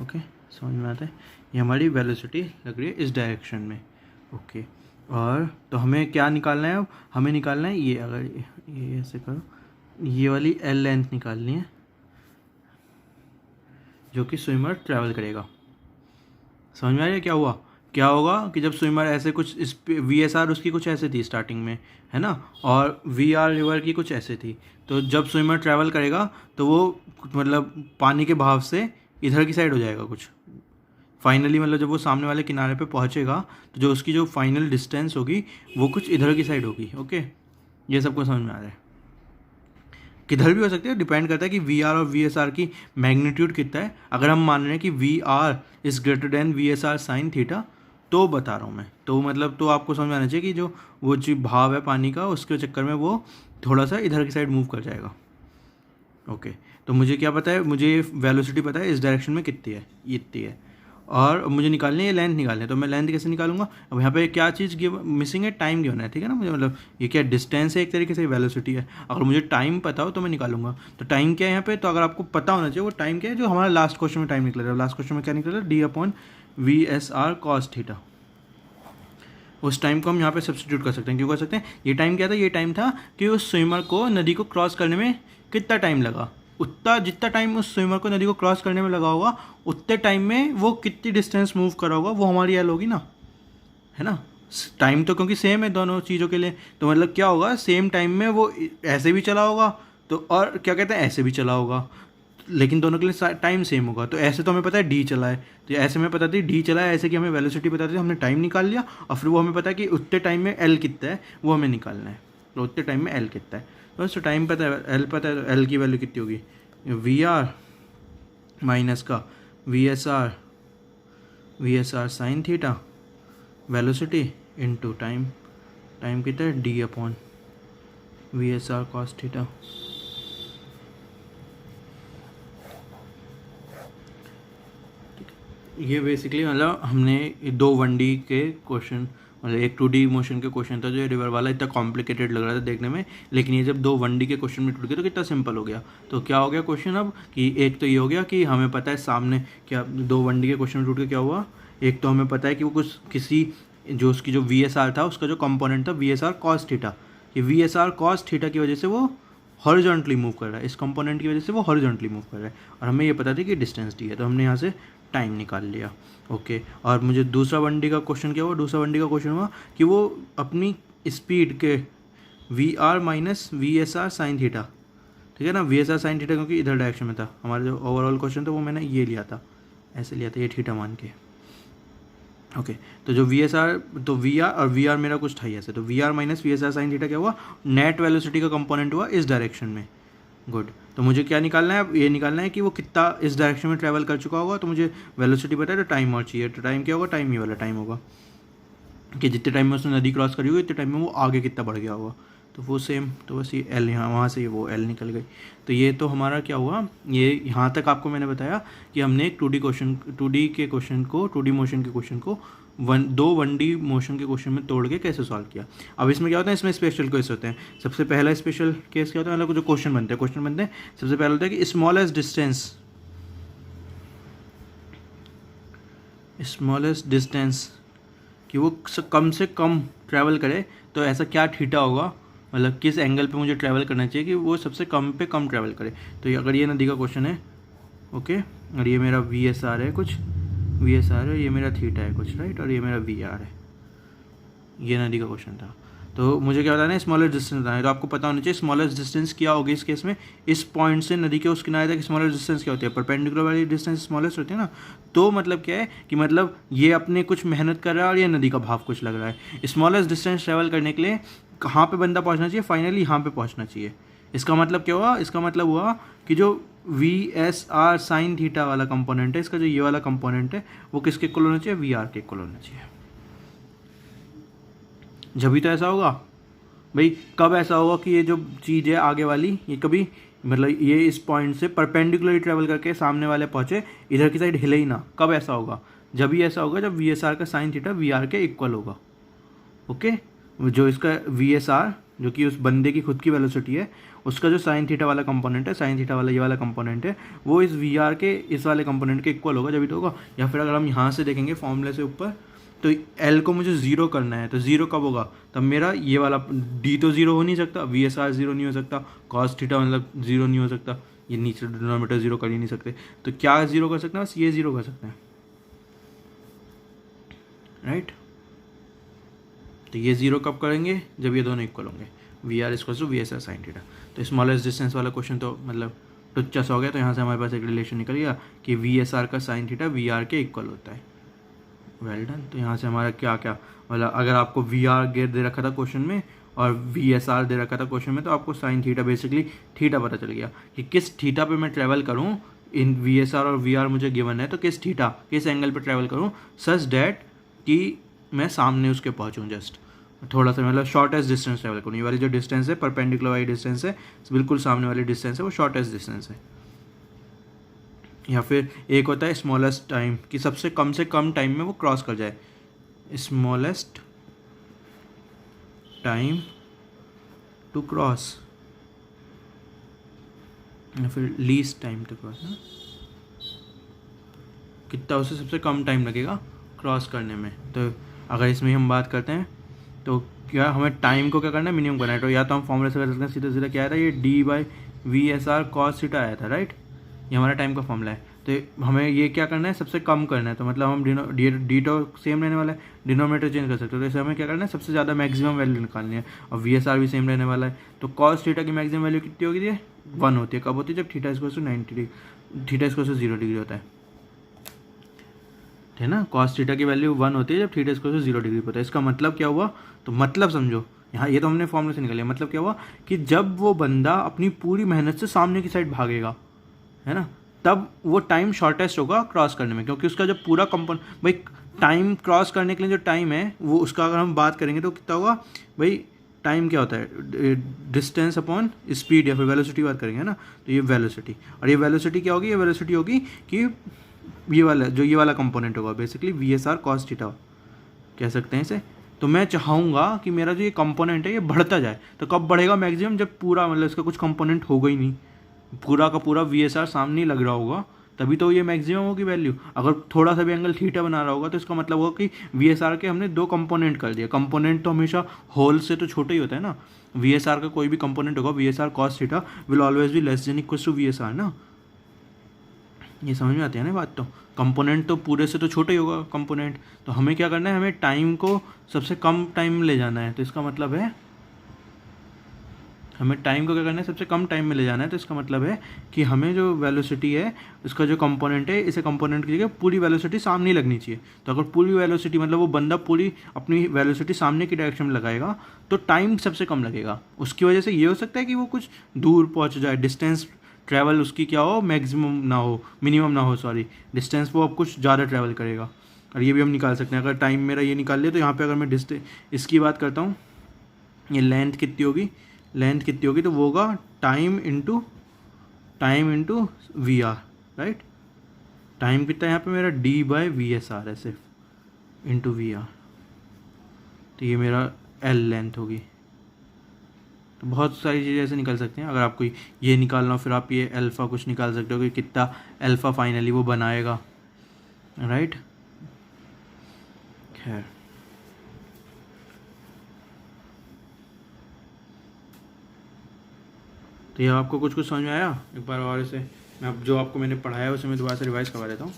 A: ओके, समझ में आता है। ये हमारी वेलोसिटी लग रही है इस डायरेक्शन में, ओके। और तो हमें क्या निकालना है, अब हमें निकालना है ये, अगर ये ऐसे करो, ये वाली L लेंथ निकालनी है, जो कि स्विमर ट्रैवल करेगा। समझ में आ रहा है क्या हुआ? क्या होगा कि जब स्विमर ऐसे कुछ इस वी एस आर उसकी कुछ ऐसे थी स्टार्टिंग में, है ना, और वी आर रिवर की कुछ ऐसे थी, तो जब स्विमर ट्रैवल करेगा तो वो मतलब पानी के बहाव से इधर की साइड हो जाएगा कुछ फाइनली, मतलब जब वो सामने वाले किनारे पे पहुंचेगा तो जो उसकी जो फाइनल डिस्टेंस होगी वो कुछ इधर की साइड होगी। ओके, ये सबको समझ में आ रहा है? किधर भी हो सकती है, डिपेंड करता है कि वी आर और वी एस आर की मैग्नीट्यूड कितना है। अगर हम मान रहे हैं कि V R is greater than V S R sine theta, तो बता रहा हूँ मैं, तो मतलब तो आपको समझ में आना चाहिए कि जो वो जो भाव है पानी का उसके चक्कर में वो थोड़ा सा इधर की साइड मूव कर जाएगा। ओके, तो मुझे क्या पता है, मुझे वेलोसिटी पता है इस डायरेक्शन में कितनी है, इतनी है, और मुझे निकालनी है लेंथ निकालनी है। तो मैं लेंथ कैसे निकालूंगा? अब यहाँ पे क्या चीज़ मिसिंग है? टाइम गिवन है, ठीक है ना मुझे, मतलब ये क्या डिस्टेंस है एक तरीके से, वेलोसिटी है। अगर मुझे टाइम पता हो तो मैं निकालूंगा। तो टाइम क्या है यहाँ पे? तो अगर आपको पता होना चाहिए वो टाइम क्या है, जो हमारा लास्ट क्वेश्चन में टाइम निकला था। लास्ट क्वेश्चन में क्या निकला था? d/v/s/r cos theta. उस टाइम को हम यहाँ पे सब्सटीट्यूट कर सकते हैं। क्यों कर सकते हैं? ये टाइम क्या था? ये टाइम था कि उस स्विमर को नदी को क्रॉस करने में कितना टाइम लगा, उतना जितना टाइम उस स्विमर को नदी को क्रॉस करने में लगा होगा उतने टाइम में वो कितनी डिस्टेंस मूव करा होगा, वो हमारी एल होगी ना, है ना। टाइम तो क्योंकि सेम है दोनों चीज़ों के लिए, तो मतलब क्या होगा, सेम टाइम में वो ऐसे भी चला होगा, तो और क्या कहते हैं, ऐसे भी चला होगा, लेकिन दोनों के लिए टाइम सेम होगा। तो ऐसे तो हमें पता है डी चला है, तो ऐसे में पता थी डी चला है, ऐसे कि हमें वेलोसिटी पता थी, हमने टाइम निकाल लिया, और फिर वो हमें पता है कि उतने टाइम में एल कितना है वो हमें निकालना है। तो उतने टाइम में एल कितना है, तो बस टाइम पता है, एल पता है, तो एल की वैल्यू कितनी होगी? वी आर माइनस का we S R sine theta velocity into time. Time कितना है? D upon V S R cos theta. ये बेसिकली मतलब हमने 2 1D के क्वेश्चन, मतलब एक 2D मोशन के क्वेश्चन था जो रिवर वाला इतना कॉम्प्लिकेटेड लग रहा था देखने में, लेकिन ये जब 2 1D के क्वेश्चन में टूट गए तो कितना सिंपल हो गया। तो क्या हो गया क्वेश्चन अब कि एक तो ये हो गया कि हमें पता है सामने क्या 2 1D के क्वेश्चन में टूट के क्या हुआ, एक तो हमें पता है कि वो कुछ किसी जो उसकी जो वी एस आर था उसका जो कंपोनेंट था V S R cos theta, कि V S R cos theta की वजह से वो हॉरिजॉन्टली मूव कर रहा है, इस कंपोनेंट की वजह से वो हॉरिजॉन्टली मूव कर रहा है, और हमें ये पता था कि डिस्टेंस डी है, तो हमने यहाँ से टाइम निकाल लिया। ओके, और मुझे दूसरा 1D का क्वेश्चन क्या हुआ? दूसरा 1D का क्वेश्चन हुआ कि वो अपनी स्पीड के V R minus V S R sine theta, ठीक है ना, V S R sine theta क्योंकि इधर डायरेक्शन में था, हमारा जो ओवरऑल क्वेश्चन था वो मैंने ये लिया था, ऐसे लिया था, ये थीटा मान के। ओके, तो जो वी एस आर, तो वी आर और वी आर मेरा कुछ था ऐसे, तो V R minus V S R sine theta क्या हुआ? नेट वेलोसिटी का कंपोनेंट हुआ इस डायरेक्शन में। गुड, तो मुझे क्या निकालना है? ये निकालना है कि वो कितना इस डायरेक्शन में ट्रैवल कर चुका होगा। तो मुझे वेलोसिटी पता है, तो टाइम और चाहिए, तो टाइम क्या होगा? टाइम ये वाला टाइम होगा कि जितने टाइम में उसने नदी क्रॉस करी होगी इतने टाइम में वो आगे कितना बढ़ गया होगा, तो वो सेम, तो बस ये एल यहाँ वहाँ से वो एल निकल गई। तो ये तो हमारा क्या हुआ, ये यहाँ तक आपको मैंने बताया कि हमने एक 2D के क्वेश्चन को 2D मोशन के क्वेश्चन को 2 1D मोशन के क्वेश्चन में तोड़ के कैसे सॉल्व किया। अब इसमें क्या होता है, इसमें स्पेशल केस होते हैं। सबसे पहला स्पेशल केस क्या होता है, मतलब जो क्वेश्चन बनते हैं सबसे पहला होता है कि स्मॉलेस्ट डिस्टेंस कि वो कम से कम ट्रैवल करे, तो ऐसा क्या थीटा होगा, मतलब किस एंगल पे मुझे ट्रैवल करना चाहिए कि वो सबसे कम पे कम ट्रैवल करे। तो ये अगर ये नदी का क्वेश्चन है, ओके, और ये मेरा वी एस आर है कुछ, वी एस आर है, ये मेरा थीटा है कुछ, राइट, और ये मेरा वी आर है, ये नदी का क्वेश्चन था। तो मुझे क्या बताना है? स्मॉलेस्ट डिस्टेंस बताना है। तो आपको पता होना चाहिए स्मॉलेस्ट डिस्टेंस क्या होगी इस केस में, इस पॉइंट से नदी के उस किनारे तक स्मॉलेस्ट डिस्टेंस क्या होती है? परपेंडिकुलर वाली डिस्टेंस स्मॉलेस्ट होती है ना। तो मतलब क्या है कि मतलब ये अपने कुछ मेहनत कर रहा है और ये नदी का भाव कुछ लग रहा है। स्मॉलेस्ट डिस्टेंस ट्रैवल करने के लिए कहाँ पे बंदा पहुँचना चाहिए? फाइनली यहाँ पे पहुँचना चाहिए। इसका मतलब क्या हुआ? इसका मतलब हुआ कि जो V S R sine theta वाला कंपोनेंट है, इसका जो ये वाला कंपोनेंट है वो किसके इक्वल होना चाहिए? वी आर के इक्वल होना चाहिए। जब भी तो ऐसा होगा भाई, कब ऐसा होगा कि ये जो चीज़ है आगे वाली, ये कभी मतलब ये इस पॉइंट से परपेंडिकुलरली ट्रैवल करके सामने वाले पहुँचे, इधर की साइड हिले ही ना। कब ऐसा होगा? जब भी ऐसा होगा जब वी एस आर का साइन थीटा वी आर के इक्वल होगा। ओके, जो इसका वी एस आर जो कि उस बंदे की खुद की वेलोसिटी है, उसका जो साइन थीटा वाला कंपोनेंट है, साइन थीटा वाला ये वाला कंपोनेंट है, वो इस वी आर के इस वाले कंपोनेंट के इक्वल होगा, जब भी तो होगा। या फिर अगर हम यहाँ से देखेंगे फॉर्मूले से ऊपर, तो एल को मुझे ज़ीरो करना है, तो ज़ीरो कब होगा? तब मेरा ये वाला डी तो ज़ीरो हो नहीं सकता, वी एस आर ज़ीरो नहीं हो सकता, कॉस थीटा मतलब ज़ीरो नहीं हो सकता, ये नीचे डिनोमिनेटर जीरो कर ही नहीं सकते, तो क्या जीरो कर सकते हैं, बस ये जीरो कर सकते हैं, राइट। तो ये जीरो कब करेंगे, जब ये दोनों इक्वल होंगे, V R equal to V S R sine theta. तो स्मॉलेस्ट डिस्टेंस वाला क्वेश्चन तो मतलब टुच्चा सा हो गया। तो यहाँ से हमारे पास एक रिलेशन निकल गया कि वी एस आर का साइन थीटा वी आर के इक्वल होता है। Well done. तो यहाँ से हमारा क्या क्या मतलब, अगर आपको वी आर गेट दे रखा था क्वेश्चन में और वी एस आर दे रखा था क्वेश्चन में, तो आपको साइन थीटा बेसिकली थीटा पता चल गया कि किस थीटा पे मैं ट्रैवल करूँ, इन वी एस आर और वी आर मुझे गिवन है, तो किस थीटा किस एंगल पे ट्रैवल करूँ सच डैट कि मैं सामने उसके पहुँचूँ, जस्ट थोड़ा सा मतलब शॉर्टेस्ट डिस्टेंस ट्रैवल करूँ। ये वाली जो डिस्टेंस है परपेंडिकुलर वाली डिस्टेंस है, बिल्कुल सामने वाली डिस्टेंस है, वो शॉर्टेस्ट डिस्टेंस है। या फिर एक होता है स्मॉलेस्ट टाइम, कि सबसे कम टाइम में वो क्रॉस कर जाए, स्मॉलेस्ट टाइम टू क्रॉस, या फिर लीस्ट टाइम टू क्रॉस ना, कितना उसे सबसे कम टाइम लगेगा क्रॉस करने में। तो अगर इसमें हम बात करते हैं तो क्या हमें टाइम को क्या करना है, मिनिमम करना है। तो या तो हम फॉर्मूले से कर सकते हैं सीधा सीधा, क्या आया था, ये D by V S R cos theta आया था, राइट। ये हमारा टाइम का फॉर्मूला है। तो हमें ये क्या करना है, सबसे कम करना है। तो मतलब हम डी तो सेम रहने वाला है, डिनोमिनेटर चेंज कर सकते हो। तो इसे हमें क्या करना है, सबसे ज़्यादा मैक्सिमम वैल्यू निकालनी है, और वी एस आर भी सेम रहने वाला है। तो कॉस थीटा की मैक्सिमम वैल्यू कितनी होगी, ये 1 होती है। कब होती है, जब theta equal to 90 degree, theta equal to 0 degree होता है ना। कॉस थीटा की वैल्यू 1 होती है जब थीटा इक्वल टू 0 डिग्री होता है। इसका मतलब क्या हुआ, तो मतलब समझो यहाँ, ये तो हमने फॉर्मूले से निकाला। मतलब क्या हुआ कि जब वो बंदा अपनी पूरी मेहनत से सामने की साइड भागेगा, है ना, तब वो टाइम शॉर्टेस्ट होगा क्रॉस करने में, क्योंकि उसका जब पूरा कंपोनेंट, भाई टाइम क्रॉस करने के लिए जो टाइम है वो उसका अगर हम बात करेंगे तो कितना होगा भाई, टाइम क्या होता है, डिस्टेंस अपॉन स्पीड या फिर वेलोसिटी बात करेंगे, है ना। तो ये वेलोसिटी, और ये वेलोसिटी क्या होगी, ये वेलोसिटी होगी कि ये वाला कंपोनेंट होगा basically we S R cos theta कह सकते हैं इसे। तो मैं चाहूँगा कि मेरा जो ये कंपोनेंट है ये बढ़ता जाए। तो कब बढ़ेगा मैक्सिमम, जब पूरा मतलब इसका कुछ कंपोनेंट होगा ही नहीं, पूरा का पूरा वी एस आर सामने ही लग रहा होगा, तभी तो ये मैक्सिमम होगी वैल्यू। अगर थोड़ा सा भी एंगल थीटा बना रहा होगा तो इसका मतलब होगा कि वी एस आर के हमने 2 कंपोनेंट कर दिया। कंपोनेंट तो हमेशा होल से तो छोटा ही होता है ना। वी एस आर का कोई भी कंपोनेंट होगा, V S R cos theta will always be less than equal to V S R ना। ये समझ में आती है ना बात। तो कंपोनेंट तो पूरे से तो छोटा ही होगा कंपोनेंट। तो हमें क्या करना है, हमें टाइम को सबसे कम टाइम में ले जाना है। तो इसका मतलब है हमें टाइम को क्या करना है, सबसे कम टाइम में ले जाना है। तो इसका मतलब है कि हमें जो वेलोसिटी है, उसका जो कंपोनेंट है, इसे कंपोनेंट की जगह पूरी वेलोसिटी सामने ही लगनी चाहिए। तो अगर पूरी वेलोसिटी मतलब वो बंदा पूरी अपनी वेलोसिटी सामने की डायरेक्शन में लगाएगा तो टाइम सबसे कम लगेगा। उसकी वजह से ये हो सकता है कि वो कुछ दूर पहुँच जाए, डिस्टेंस ट्रैवल उसकी क्या हो, मैक्सिमम ना हो, मिनिमम ना हो, सॉरी, डिस्टेंस वो अब कुछ ज़्यादा ट्रैवल करेगा। और ये भी हम निकाल सकते हैं। अगर टाइम मेरा ये निकाल लिया तो यहाँ पे अगर मैं इसकी बात करता हूँ, ये लेंथ कितनी होगी, तो वो होगा time into V R, right. Time कितना है यहाँ पे मेरा, D by V S R है सिर्फ, इंटू वी आर। तो ये मेरा एल लेंथ होगी। तो बहुत सारी चीज़ें ऐसे निकल सकते हैं। अगर आपको ये निकालना हो, फिर आप ये अल्फ़ा कुछ निकाल सकते हो कि कितना अल्फ़ा फाइनली वो बनाएगा, राइट। खैर, तो ये आपको कुछ समझ में आया। एक बार और इसे मैं अब जो आपको मैंने पढ़ाया उसे मैं दोबारा से रिवाइज करवा देता हूँ।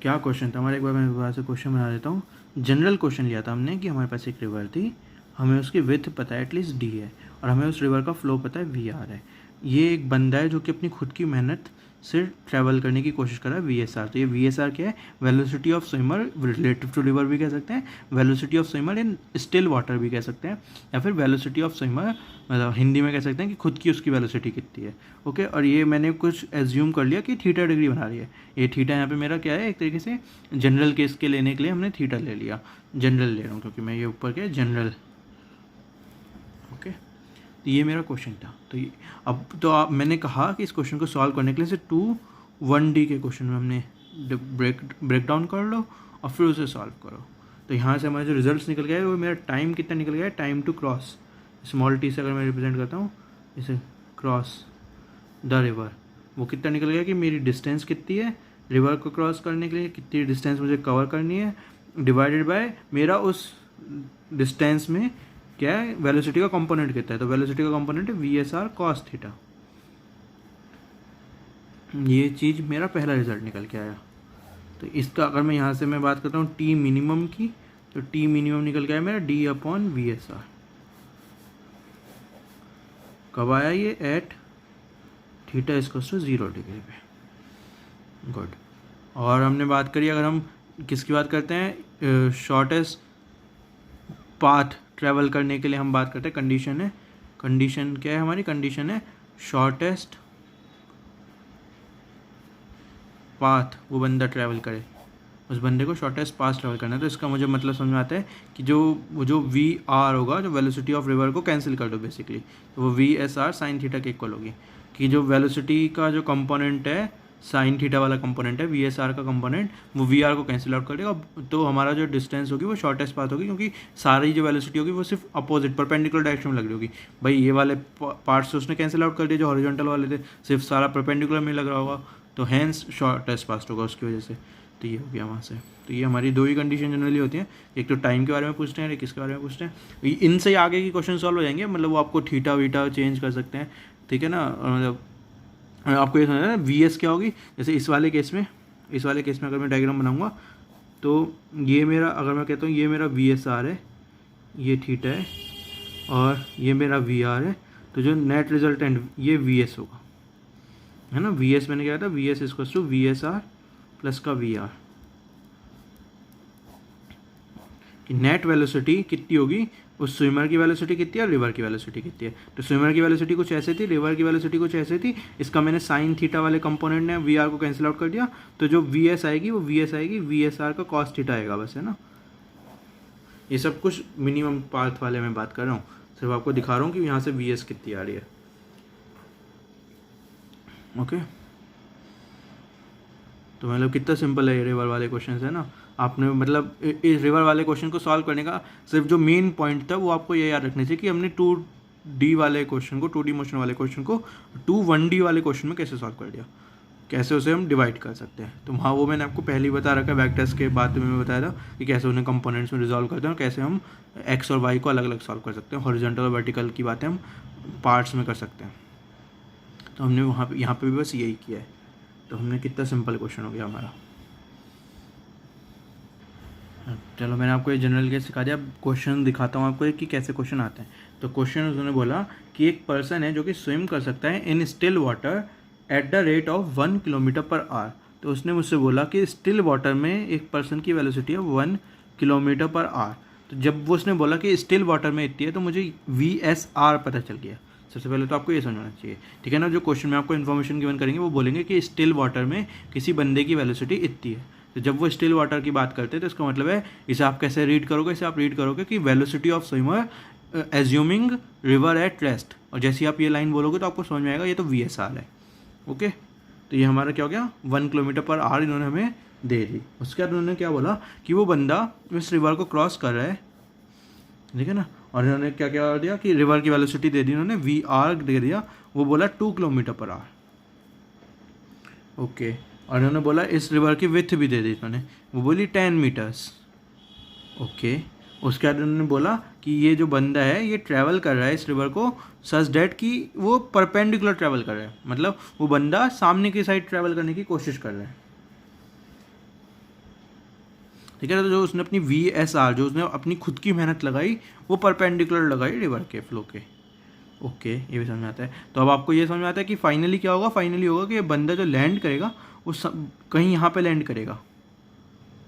A: क्या क्वेश्चन था हमारे, एक बार मैं दोबारा से क्वेश्चन बना देता हूँ। जनरल क्वेश्चन लिया था हमने कि हमारे पास एक रिवर थी, हमें उसकी विड्थ पता है एटलीस्ट डी है, और हमें उस रिवर का फ्लो पता है वी आर है। ये एक बंदा है जो कि अपनी खुद की मेहनत से ट्रैवल करने की कोशिश कर रहा है वी एस आर। तो ये वी एस आर क्या है, velocity of swimmer relative to river भी कह सकते हैं, velocity of swimmer in still water भी कह सकते हैं, या फिर वेलोसिटी ऑफ स्विमर मतलब हिंदी में कह सकते हैं कि खुद की उसकी वेलोसिटी कितनी है। ओके, और ये मैंने कुछ एज्यूम कर लिया कि थीटा डिग्री बना रही है। ये थीटा यहाँ पे मेरा क्या है, एक तरीके से जनरल केस के लेने के लिए हमने थीटा ले लिया, जनरल ले रहा हूँ क्योंकि मैं ये ऊपर क्या है जनरल। ओके, तो ये मेरा क्वेश्चन था। तो ये अब तो आप मैंने कहा कि इस क्वेश्चन को सॉल्व करने के लिए 1D के क्वेश्चन में हमने ब्रेक डाउन कर लो और फिर उसे सॉल्व करो। तो यहाँ से हमारे जो रिजल्ट्स निकल गए वो मेरा टाइम कितना निकल गया है, time to cross small T से अगर मैं रिप्रेजेंट करता हूँ इसे, क्रॉस द रिवर, वो कितना निकल गया कि मेरी डिस्टेंस कितनी है रिवर को क्रॉस करने के लिए, कितनी डिस्टेंस मुझे कवर करनी है, डिवाइडेड बाय मेरा उस डिस्टेंस में क्या है, वेलोसिटी का कंपोनेंट कितना है, तो वेलोसिटी का कंपोनेंट है we S R cos theta. ये चीज़ मेरा पहला रिजल्ट निकल के आया। तो इसका अगर मैं यहाँ से मैं बात करता हूँ टी मिनिमम की, तो टी मिनिमम निकल के आया मेरा D upon V S R. कब आया ये, at theta equals to 0 degree पे। गुड। और हमने बात करी, अगर हम किसकी बात करते हैं, शॉर्टेस्ट पाथ ट्रैवल करने के लिए हम बात करते हैं, कंडीशन क्या है हमारी, कंडीशन है शॉर्टेस्ट पाथ वो बंदा ट्रैवल करे, उस बंदे को शॉर्टेस्ट पाथ ट्रैवल करना है। तो इसका मुझे मतलब समझ में आता है कि जो वी आर होगा, जो वेलोसिटी ऑफ रिवर को कैंसिल कर दो बेसिकली, तो वो V S R sine theta के इक्वल होगी। कि जो वेलोसिटी का जो कंपोनेंट है, साइन थीटा वाला कंपोनेंट है, वी एस आर का कंपोनेंट, वो वी आर को कैंसिल आउट कर देगा। तो हमारा जो डिस्टेंस होगी वो शॉर्टेस्ट पाथ होगी, क्योंकि सारी जो वेलोसिटी होगी वो सिर्फ अपोजिट परपेंडिकुलर डायरेक्शन में लग रही होगी। भाई ये वाले पार्ट्स उसने कैंसिल आउट कर दिए जो हॉरिजॉन्टल वाले थे, सिर्फ सारा परपेंडिकुलर में लग रहा होगा, तो हैंस शॉर्टेस्ट पाथ होगा उसकी वजह से। तो ये हो गया वहाँ से। तो ये हमारी दो ही कंडीशन जनरली होती हैं, एक तो टाइम के बारे में पूछते हैं, एक किसके बारे में पूछते हैं। इनसे आगे की क्वेश्चन सॉल्व हो जाएंगे, मतलब वो आपको थीटा वीटा चेंज कर सकते हैं, ठीक है ना। मतलब आपको ये समझना है वी एस क्या होगी, जैसे इस वाले केस में अगर मैं डायग्राम बनाऊंगा, तो ये मेरा, अगर मैं कहता हूँ ये मेरा वी एस आर है, ये थीटा है, और ये मेरा वी आर है, तो जो नेट रिजल्टेंट ये वी एस होगा, है ना। वी एस मैंने क्या था, V S equals to V S R plus का वी आर। कि नेट वेलोसिटी कितनी होगी, उस स्विमर की वेलोसिटी कितनी है और रिवर की वेलोसिटी कितनी है। तो स्विमर की वेलोसिटी कुछ ऐसे थी, रिवर की वेलोसिटी कुछ ऐसे थी। इसका मैंने साइन थीटा वाले कंपोनेंट ने वी आर को कैंसिल आउट कर दिया, तो जो वी एस आएगी वो वी एस आएगी वी एस आर का कॉस थीटा आएगा बस, है ना। ये सब कुछ मिनिमम पाथ वाले में बात कर रहा हूँ, सिर्फ आपको दिखा रहा हूँ कि यहाँ से वी एस कितनी आ रही है। ओके, तो मतलब कितना सिंपल है ये रिवर वाले क्वेश्चन है ना। आपने मतलब इस रिवर वाले क्वेश्चन को सॉल्व करने का सिर्फ जो मेन पॉइंट था वो आपको ये याद रखना चाहिए कि हमने 2D वाले क्वेश्चन को, 2D मोशन वाले क्वेश्चन को 1D वाले क्वेश्चन में कैसे सॉल्व कर दिया, कैसे उसे हम डिवाइड कर सकते हैं। तो हाँ, वो मैंने आपको पहले ही बता रखा है, वेक्टर्स के बाद में बताया था कि कैसे उन्हें कंपोनेंट्स में रिजॉल्व करते हैं और कैसे हम एक्स और वाई को अलग अलग सॉल्व कर सकते हैं। हॉरिजॉन्टल और वर्टिकल की बातें हम पार्ट्स में कर सकते हैं। तो हमने यहाँ पे भी बस यही किया है। तो हमने कितना सिंपल क्वेश्चन हो गया हमारा। चलो, मैंने आपको ये जनरल केस सिखा दिया। क्वेश्चन दिखाता हूँ आपको कि कैसे क्वेश्चन आते हैं। तो क्वेश्चन उन्होंने बोला कि एक पर्सन है जो कि स्विम कर सकता है इन still water at the rate of 1 kilometre per hour. तो उसने मुझसे बोला कि स्टिल वाटर में एक पर्सन की वेलोसिटी है 1 किलोमीटर पर आवर। तो जब वो उसने बोला कि स्टिल वाटर में इतनी है, तो मुझे वी एस आर पता चल गया। सबसे पहले तो आपको ये समझना चाहिए, ठीक है ना। जो क्वेश्चन में आपको इन्फॉर्मेशन गिवन करेंगे वो बोलेंगे कि स्टिल वाटर में किसी बंदे की वेलोसिटी इतनी है। तो जब वो स्टिल वाटर की बात करते हैं तो इसका मतलब है, इसे आप कैसे रीड करोगे, इसे आप रीड करोगे कि velocity of swimmer assuming river at rest. और जैसे आप ये लाइन बोलोगे तो आपको समझ में आएगा ये तो वी एस आर है। ओके, तो ये हमारा क्या हो गया, 1 किलोमीटर पर आवर इन्होंने हमें दे दी। उसके बाद उन्होंने क्या बोला कि वो बंदा इस रिवर को क्रॉस कर रहा है, ठीक है ना। और इन्होंने क्या क्या कर दिया कि रिवर की वेलोसिटी दे दी, इन्होंने वी आर दे दिया। वो बोला 2 किलोमीटर पर आवर। ओके, और इन्होंने बोला इस रिवर की विड्थ भी दे दी इन्होंने, वो बोली 10 मीटर्स। ओके, उसके बाद उन्होंने बोला कि ये जो बंदा है ये ट्रैवल कर रहा है इस रिवर को सच डेट कि वो परपेंडिकुलर ट्रैवल कर रहा है, मतलब वो बंदा सामने की साइड ट्रैवल करने की कोशिश कर रहा है, ठीक है। तो जो उसने अपनी वी एस आर, जो उसने अपनी खुद की मेहनत लगाई, वो परपेंडिकुलर लगाई रिवर के फ्लो के। ओके, ये भी समझ में आता है। तो अब आपको ये समझ में आता है कि फाइनली क्या होगा, फाइनली होगा कि ये बंदा जो लैंड करेगा वो कहीं यहाँ पे लैंड करेगा,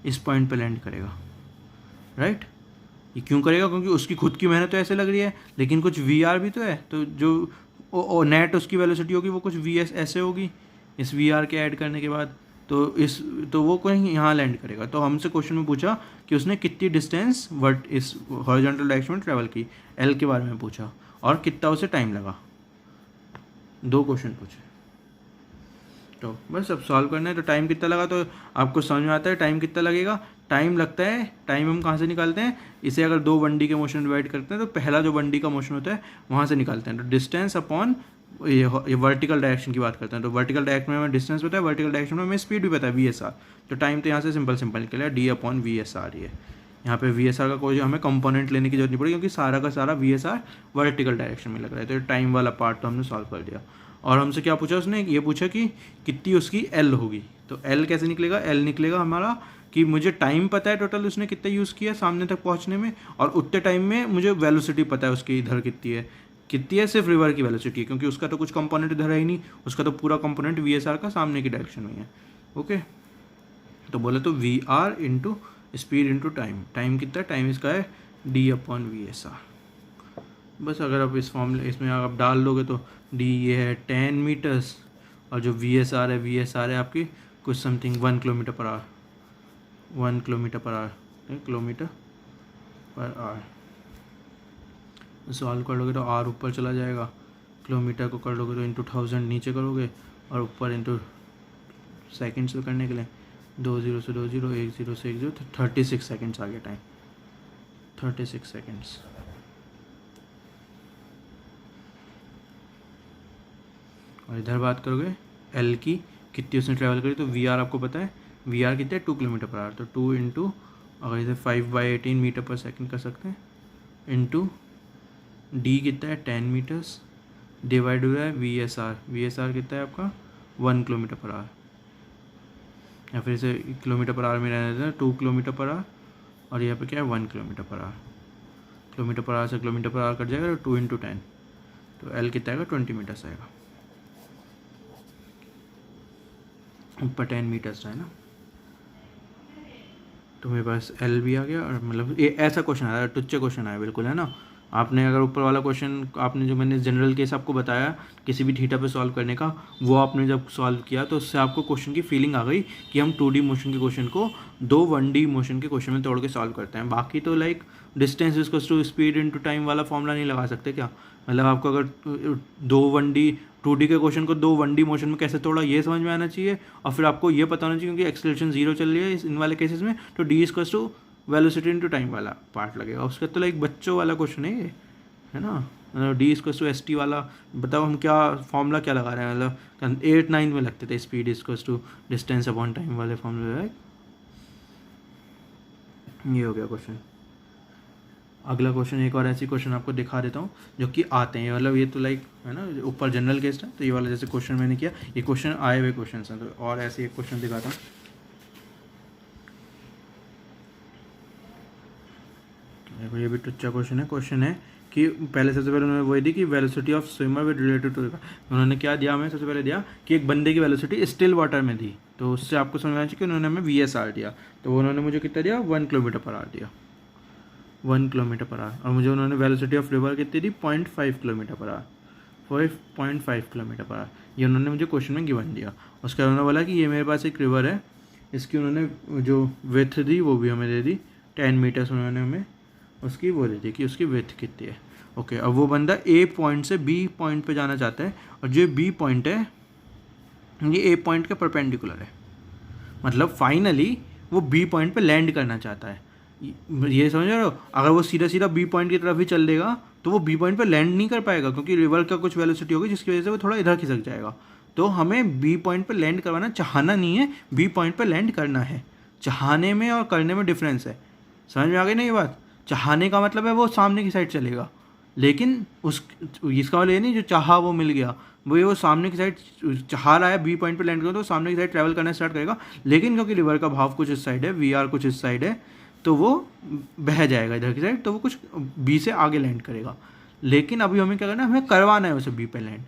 A: इस पॉइंट पे लैंड करेगा, राइट। ये क्यों करेगा, क्योंकि उसकी खुद की मेहनत तो ऐसे लग रही है, लेकिन कुछ वी आर भी तो है। तो जो नेट उसकी वेलोसिटी होगी वो कुछ वी एस ऐसे होगी इस वी आर के ऐड करने के बाद। तो वो कहीं यहाँ लैंड करेगा। तो हमसे क्वेश्चन में पूछा कि उसने कितनी डिस्टेंस इस हॉरिजॉन्टल डायरेक्शन में ट्रैवल की, एल के बारे में पूछा, और कितना उसे टाइम लगा। 2 क्वेश्चन पूछे। तो बस अब सॉल्व करना है। तो टाइम कितना लगा, तो आपको समझ में आता है टाइम कितना लगेगा। टाइम लगता है, टाइम हम कहाँ से निकालते हैं, इसे अगर 2 1D के मोशन डिवाइड करते हैं तो पहला जो 1D का मोशन होता है वहाँ से निकालते हैं। तो डिस्टेंस अपॉन ये वर्टिकल डायरेक्शन की बात करते हैं। तो वर्टिकल डायरेक्शन में हमें डिस्टेंस पता है, वर्टिकल डायरेक्शन में हमें स्पीड भी पता है वी एस आर। तो टाइम तो यहाँ से सिंपल निकलेगा, D upon V S are. ये यहाँ पे वी एस आर का कोई हमें कंपोनेंट लेने की जरूरत नहीं पड़ी, क्योंकि सारा का सारा we S are vertical direction में लग रहा है। तो टाइम वाला पार्ट तो हमने सॉल्व कर दिया। और हमसे क्या पूछा उसने, ये पूछा कि कितनी उसकी एल होगी। तो एल कैसे निकलेगा, एल निकलेगा हमारा कि मुझे टाइम पता है टोटल उसने कितना यूज़ किया सामने तक पहुँचने में, और उतने टाइम में मुझे वेलोसिटी पता है उसकी इधर कितनी है, सिर्फ रिवर की वेलोसिटी है, क्योंकि उसका तो कुछ कंपोनेंट इधर है ही नहीं, उसका तो पूरा कंपोनेंट वी एस आर का सामने की डायरेक्शन में है। ओके, तो बोले तो V R into speed into time, time कितना, टाइम इसका है D upon V S R. बस अगर आप इस फॉर्मूले इसमें आप डाल दोगे तो डी ये है 10 मीटर्स, और जो वी एस आर है आपकी कुछ something 1 kilometre per hour, 1 kilometre per hour, kilometre per hour. Solve कर लोगे तो आर ऊपर चला जाएगा, किलोमीटर को कर लोगे तो इंटू 1000 नीचे करोगे, और ऊपर इंटू सेकेंड्स से करने के लिए 2 0 से 2 0, 1 0 से 1 0, 36 सेकेंड्स आ गया टाइम, 36 सेकेंड्स। और इधर बात करोगे एल की कितनी उसने ट्रैवल करी, तो वी आर आपको पता है, वी आर कितने 2 किलोमीटर पर आवर, तो 2 इंटू अगर इसे 5/18 मीटर पर सेकेंड कर सकते हैं, इंटू डी कितना है 10 मीटर्स, डिवाइड हुआ है वी एस आर कितना है आपका 1 किलोमीटर पर आवर, या फिर इसे किलोमीटर पर आवर में रहने देते हैं 2 किलोमीटर पर आवर, और यहाँ पे क्या है 1 kilometre per hour. Kilometre per hour से किलोमीटर पर आवर कट जाएगा, तो 2 इंटू 10, तो एल कितना आएगा 20 मीटर्स आएगा, ऊपर 10 मीटर्स है ना। तो मेरे पास एल भी आ गया, और मतलब ये ऐसा क्वेश्चन आया, टुच्चे क्वेश्चन आया बिल्कुल, है ना। आपने अगर ऊपर वाला क्वेश्चन आपने जो मैंने जनरल केस आपको बताया किसी भी थीटा पे सॉल्व करने का, वो आपने जब सॉल्व किया तो उससे आपको क्वेश्चन की फीलिंग आ गई कि हम 2D मोशन के क्वेश्चन को 2 1D मोशन के क्वेश्चन में तोड़ के सॉल्व करते हैं। बाकी तो like distance equals to speed into time वाला फॉर्मूला नहीं लगा सकते क्या, मतलब आपको अगर 2D के क्वेश्चन को 2 1D मोशन में कैसे तोड़ा ये समझ में आना चाहिए, और फिर आपको ये पता होना चाहिए क्योंकि एक्सेलरेशन 0 चल रही है इन वाले केसेस में, तो D equals to velocity into time वाला पार्ट लगेगा। उसका तो लाइक बच्चों वाला क्वेश्चन है ये, है ना। D equals to S T वाला बताओ हम क्या फॉर्मूला क्या लगा रहे हैं, मतलब 8-9 में लगते थे speed equals to distance upon time वाले फॉर्मूले, राइट। ये हो गया क्वेश्चन। अगला क्वेश्चन एक और ऐसी क्वेश्चन आपको दिखा देता हूँ जो कि आते हैं, मतलब ये तो लाइक है ना ऊपर जनरल केस है, तो ये वाला जैसे क्वेश्चन मैंने किया ये क्वेश्चन आए हुए क्वेश्चन हैं, तो और ऐसे एक क्वेश्चन दिखाता हूँ। देखो ये भी टुच्चा क्वेश्चन है कि पहले सबसे पहले उन्होंने वही दी कि velocity of swimmer with related to, उन्होंने क्या दिया हमें, सबसे पहले दिया कि एक बंदे की वेलोसिटी स्टिल वाटर में दी, तो उससे आपको समझना चाहिए कि उन्होंने हमें वी एस आर दिया, तो उन्होंने मुझे कितना दिया 1 किलोमीटर पर आवर दिया, 1 किलोमीटर पर आवर, और मुझे उन्होंने वेलोसिटी ऑफ रिवर कितनी दी 0.5 kilometre per hour, 0.5 kilometre per hour, ये उन्होंने मुझे क्वेश्चन में गिवन दिया। उसके बाद उन्होंने बोला कि ये मेरे पास एक रिवर है, इसकी उन्होंने जो विड्थ दी वो भी हमें दे दी 10 मीटर्स, उन्होंने हमें उसकी वो दे दी कि उसकी विड्थ कितनी है। ओके, अब वो बंदा ए पॉइंट से बी पॉइंट पे जाना चाहता है, और जो बी पॉइंट है ये ए पॉइंट के परपेंडिकुलर है, मतलब फाइनली वो बी पॉइंट पे लैंड करना चाहता है। ये समझ रहे हो, अगर वो सीधा सीधा बी पॉइंट की तरफ ही चल देगा तो वो बी पॉइंट पे लैंड नहीं कर पाएगा, क्योंकि रिवर का कुछ वेलोसिटी होगी जिसकी वजह से वो थोड़ा इधर खिसक जाएगा। तो हमें बी पॉइंट पे लैंड करवाना चाहना नहीं है, बी पॉइंट पे लैंड करना है। चाहने में और करने में डिफरेंस है, समझ में आ गई ना ये बात। चाहने का मतलब है वो सामने की साइड चलेगा, लेकिन इसका मतलब ये नहीं जो चाहा वो मिल गया, वो सामने की साइड चाह रहा है बी पॉइंट पे लैंड करो तो सामने की साइड ट्रैवल करना स्टार्ट करेगा, लेकिन क्योंकि रिवर का भाव कुछ इस साइड है, वी आर कुछ इस साइड है, तो वो बह जाएगा इधर की साइड, तो वो कुछ बी से आगे लैंड करेगा। लेकिन अभी हमें क्या करना है, हमें करवाना है उसे बी पे लैंड।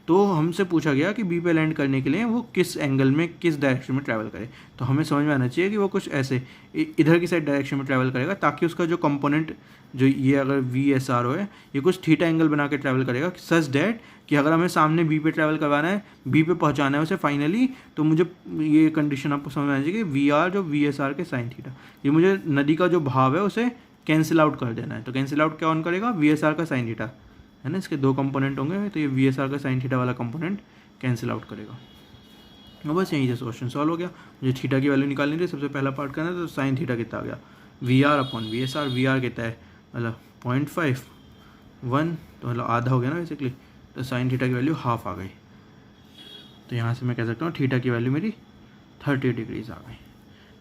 A: तो हमसे पूछा गया कि बी पे लैंड करने के लिए वो किस एंगल में किस डायरेक्शन में ट्रैवल करे, तो हमें समझ में आना चाहिए कि वो कुछ ऐसे इधर की साइड डायरेक्शन में ट्रैवल करेगा, ताकि उसका जो कंपोनेंट जो ये अगर वी एस आर हो है ये कुछ थीटा एंगल बना के ट्रैवल करेगा, सच डैट कि अगर हमें सामने बी पे ट्रैवल करवाना है, बी पे पहुंचाना है उसे फाइनली, तो मुझे ये कंडीशन आपको समझ में आना चाहिए कि वी आर जो वी एस आर के साइन थीटा, ये मुझे नदी का जो भाव है उसे कैंसिल आउट कर देना है। तो कैंसिल आउट क्या ऑन करेगा, वी एस आर का साइन थीटा है ना, इसके 2 कंपोनेंट होंगे, तो ये वी एस आर का साइन थीटा वाला कंपोनेंट कैंसिल आउट करेगा। और बस यहीं से क्वेश्चन सॉल्व हो गया। मुझे थीटा की वैल्यू निकालनी थी, सबसे पहला पार्ट करना है, तो साइन थीटा कितना आ गया V R upon V S R, V R कितना है मतलब 0.5 1, तो मतलब आधा हो गया ना बेसिकली, तो साइन थीटा की वैल्यू हाफ आ गई। तो यहाँ से मैं कह सकता हूँ थीटा की वैल्यू मेरी 30 डिग्रीज आ गई।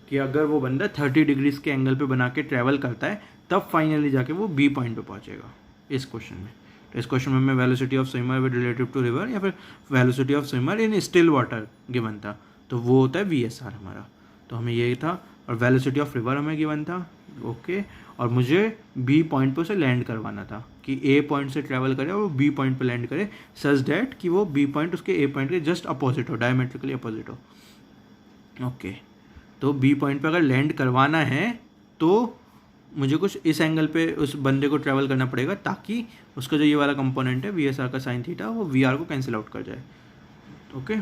A: कि अगर वो बंदा 30 डिग्रीज के एंगल पे बना के ट्रैवल करता है तब फाइनली जाके वो बी पॉइंट पे पहुंचेगा इस क्वेश्चन में। तो इस क्वेश्चन में हमें velocity of swimmer with relative to river या फिर velocity of swimmer in still water given था, तो वो होता है VSR हमारा। तो हमें यही था, और वेलोसिटी ऑफ रिवर हमें गिवन था। ओके, और मुझे बी पॉइंट पर उसे लैंड करवाना था कि ए पॉइंट से ट्रैवल करे और वो बी पॉइंट पर लैंड करे सच डैट कि वो बी पॉइंट उसके ए पॉइंट के जस्ट अपोजिट हो, डायमेट्रिकली अपोजिट हो। ओके, तो बी पॉइंट पे अगर लैंड करवाना है तो मुझे कुछ इस एंगल पे उस बंदे को ट्रैवल करना पड़ेगा ताकि उसका जो ये वाला कंपोनेंट है VSR का साइन थीटा वो VR को कैंसिल आउट कर जाए। ओके,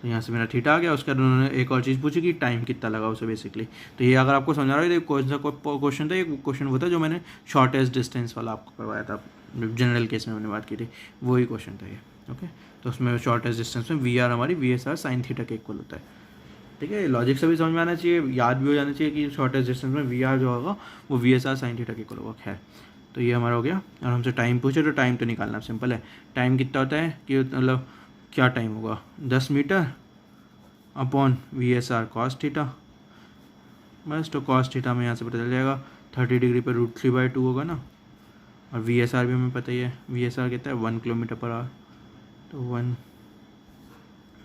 A: तो यहाँ से मेरा थीटा आ गया। उसके बाद उन्होंने एक और चीज़ पूछी कि टाइम कितना लगा उसे बेसिकली। तो ये अगर आपको समझ आ रहा है, कौन सा क्वेश्चन था, ये क्वेश्चन वो था जो मैंने शॉर्टेस्ट डिस्टेंस वाला आपको करवाया था, जनरल केस में मैंने बात की थी, वही क्वेश्चन था ये। ओके, तो उसमें शॉर्टेस्ट डिस्टेंस में VR हमारी VSR साइन थीटा के इक्वल होता है। ठीक है, लॉजिक से भी समझ में आना चाहिए, याद भी हो जाना चाहिए कि शॉर्टेस्ट डिस्टेंस में VR जो होगा वो VSR साइन थीटा के इक्वल होगा। खैर, तो ये हमारा हो गया। और हमसे टाइम पूछे तो टाइम तो निकालना सिंपल है। टाइम कितना होता है कि मतलब क्या टाइम होगा, 10 metre upon VSR cos theta, बस। तो कॉस थीटा में यहाँ से पता चल जाएगा 30 डिग्री पर √3/2 होगा ना। और VSR भी हमें पता ही है, VSR कितना है 1 किलोमीटर पर आवर। तो 1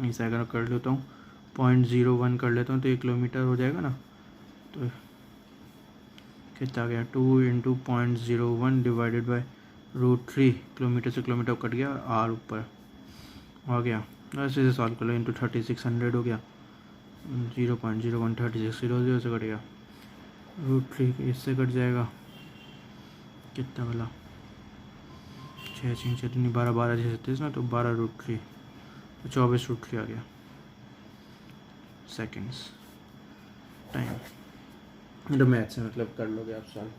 A: ऐसा अगर कर लेता हूँ 0.01 कर लेता हूँ तो 1 किलोमीटर हो जाएगा ना। तो कितना आ गया, 2 × 0.01 डिवाइडेड बाई √3, किलोमीटर से किलोमीटर कट गया, R ऊपर आ गया। ऐसे से सॉल्व कर लो, इंटू 3600 हो गया, 0.0136 0 से कट गया, √3 इससे कट जाएगा, कितना वाला 6 6 6 12 12 36 ना, तो 12√3, तो 24√3 आ गया सेकेंड्स टाइम। तो मैथ से मतलब कर लोगे आप सॉल्व।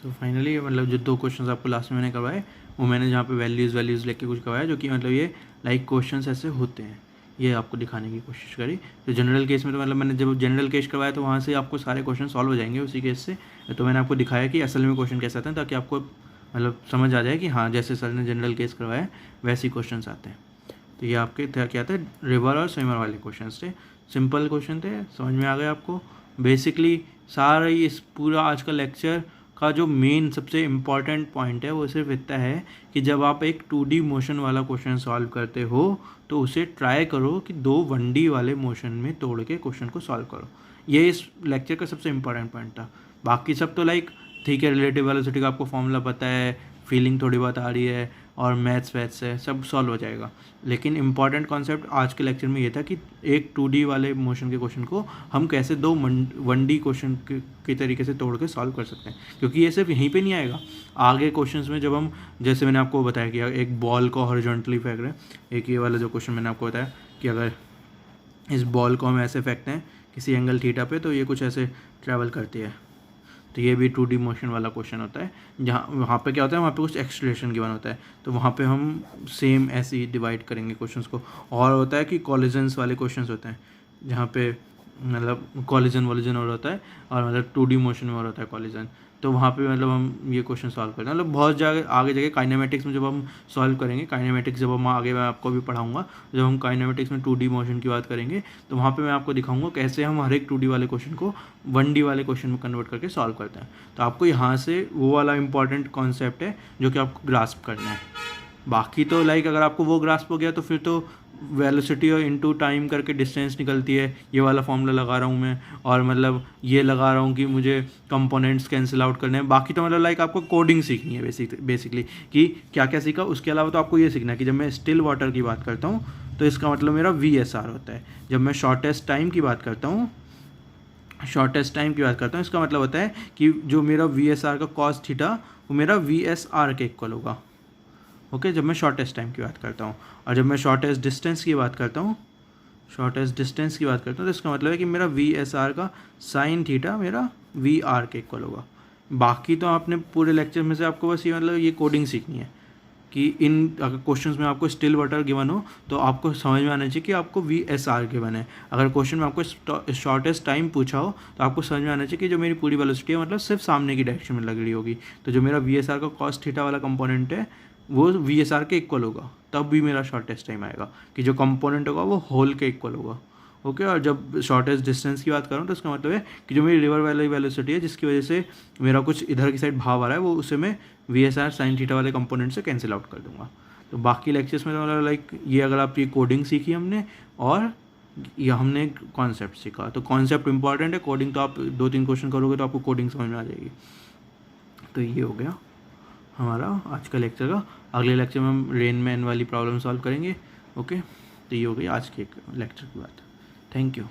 A: तो फाइनली मतलब जो 2 क्वेश्चंस आपको लास्ट में मैंने करवाए वो मैंने जहाँ पे वैल्यूज़ लेके कुछ करवाया, जो कि मतलब ये लाइक क्वेश्चंस ऐसे होते हैं, ये आपको दिखाने की कोशिश करी। तो जनरल केस में तो मतलब मैंने जब जनरल केस करवाया तो वहाँ से आपको सारे क्वेश्चन सॉल्व हो जाएंगे उसी केस से। तो मैंने आपको दिखाया कि असल में क्वेश्चन कैसे आते हैं, ताकि आपको मतलब समझ आ जाए कि हाँ जैसे सर ने जनरल केस करवाया वैसे ही क्वेश्चन आते हैं। तो ये आपके क्या थे, रिवर और स्विमर वाले क्वेश्चन थे, सिंपल क्वेश्चन थे, समझ में आ गए आपको। बेसिकली सारा ही इस पूरा आज का लेक्चर का जो मेन सबसे इम्पॉर्टेंट पॉइंट है वो सिर्फ इतना है कि जब आप एक 2D मोशन वाला क्वेश्चन सॉल्व करते हो तो उसे ट्राई करो कि 2 1D वाले मोशन में तोड़ के क्वेश्चन को सॉल्व करो। ये इस लेक्चर का सबसे इम्पॉर्टेंट पॉइंट था। बाकी सब तो लाइक ठीक है, रिलेटिव वेलोसिटी का आपको फॉर्मूला पता है, फीलिंग थोड़ी बहुत आ रही है और मैथ्स है, सब सॉल्व हो जाएगा। लेकिन इंपॉर्टेंट कॉन्सेप्ट आज के लेक्चर में ये था कि एक 2D वाले मोशन के क्वेश्चन को हम कैसे 2 1D क्वेश्चन के तरीके से तोड़ के सॉल्व कर सकते हैं, क्योंकि ये सिर्फ यहीं पे नहीं आएगा, आगे क्वेश्चंस में जब हम, जैसे मैंने आपको बताया कि एक बॉल को हॉरिजॉन्टली फेंक रहे हैं, एक ये वाला जो क्वेश्चन मैंने आपको बताया कि अगर इस बॉल को हम ऐसे फेंकते हैं किसी एंगल थीटा पे तो ये कुछ ऐसे ट्रैवल करती है, तो ये भी 2D मोशन वाला क्वेश्चन होता है, जहाँ वहाँ पे क्या होता है, वहाँ पे कुछ एक्सलेशन गिवन होता है, तो वहाँ पे हम सेम ऐसे ही डिवाइड करेंगे क्वेश्चंस को। और होता है कि कॉलिजन्स वाले क्वेश्चंस होते हैं, जहाँ पे मतलब कॉलिजन वॉलिजन और होता है, और मतलब 2D मोशन में और होता है कॉलिजन, तो वहाँ पे मतलब हम ये क्वेश्चन सॉल्व करते हैं। मतलब बहुत जगह आगे जगह काइनेमेटिक्स में जब हम सॉल्व करेंगे, काइनेमेटिक्स जब हम आगे मैं आपको भी पढ़ाऊंगा, जब हम काइनेमेटिक्स में 2D मोशन की बात करेंगे तो वहाँ पे मैं आपको दिखाऊंगा कैसे हम हर एक 2D वाले क्वेश्चन को 1D वाले क्वेश्चन में कन्वर्ट करके सॉल्व करते हैं। तो आपको यहाँ से वो वाला इंपॉर्टेंट कॉन्सेप्ट है जो कि आपको ग्रास्प करना है। बाकी तो लाइक अगर आपको वो ग्रास्प हो गया तो फिर तो वेलोसिटी और इनटू टाइम करके डिस्टेंस निकलती है, ये वाला फॉर्मूला लगा रहा हूँ मैं, और मतलब ये लगा रहा हूँ कि मुझे कंपोनेंट्स कैंसिल आउट करने हैं। बाकी तो मतलब लाइक आपको कोडिंग सीखनी है बेसिकली कि क्या क्या सीखा। उसके अलावा तो आपको ये सीखना है कि जब मैं स्टिल वाटर की बात करता हूँ तो इसका मतलब मेरा VSR होता है। जब मैं शॉर्टेस्ट टाइम की बात करता हूँ इसका मतलब होता है कि जो मेरा VSR का कॉस थीटा वो मेरा VSR के इक्वल होगा। ओके, जब मैं शॉर्टेस्ट टाइम की बात करता हूँ। और जब मैं शॉर्टेस्ट डिस्टेंस की बात करता हूँ तो इसका मतलब है कि मेरा VSR का साइन थीटा मेरा VR के इक्वल होगा। बाकी तो आपने पूरे लेक्चर में से आपको बस ये मतलब ये कोडिंग सीखनी है कि इन अगर क्वेश्चंस में आपको स्टिल वाटर गिवन हो तो आपको समझ में आना चाहिए कि आपको VSR गिवन है। अगर क्वेश्चन में आपको शॉर्टेस्ट टाइम पूछा हो तो आपको समझ में आना चाहिए कि जो मेरी पूरी वेलोसिटी है मतलब सिर्फ सामने की डायरेक्शन में लग रही होगी। तो जो मेरा VSR का कॉस थीटा वाला कंपोनेंट है वो VSR के इक्वल होगा, तब भी मेरा शॉर्टेस्ट टाइम आएगा कि जो कंपोनेंट होगा वो होल के इक्वल होगा। ओके, और जब शॉर्टेस्ट डिस्टेंस की बात करूँ तो इसका मतलब है कि जो मेरी रिवर वाली वेलोसिटी है जिसकी वजह से मेरा कुछ इधर की साइड भाव आ रहा है, वो उसे मैं VSR sin थीटा वाले कंपोनेंट से कैंसिल आउट कर दूंगा। तो बाकी लेक्चर्स में तो लाइक ये अगर आप ये कोडिंग सीखी हमने और ये हमने कॉन्सेप्ट सीखा, तो कॉन्सेप्ट इंपॉर्टेंट है, कोडिंग तो आप 2-3 क्वेश्चन करोगे तो आपको कोडिंग समझ में आ जाएगी। तो ये हो गया हमारा आज का लेक्चर का। अगले लेक्चर में हम रेन मैन वाली प्रॉब्लम सॉल्व करेंगे। ओके, तो ये हो गई आज के लेक्चर की बात। Thank you.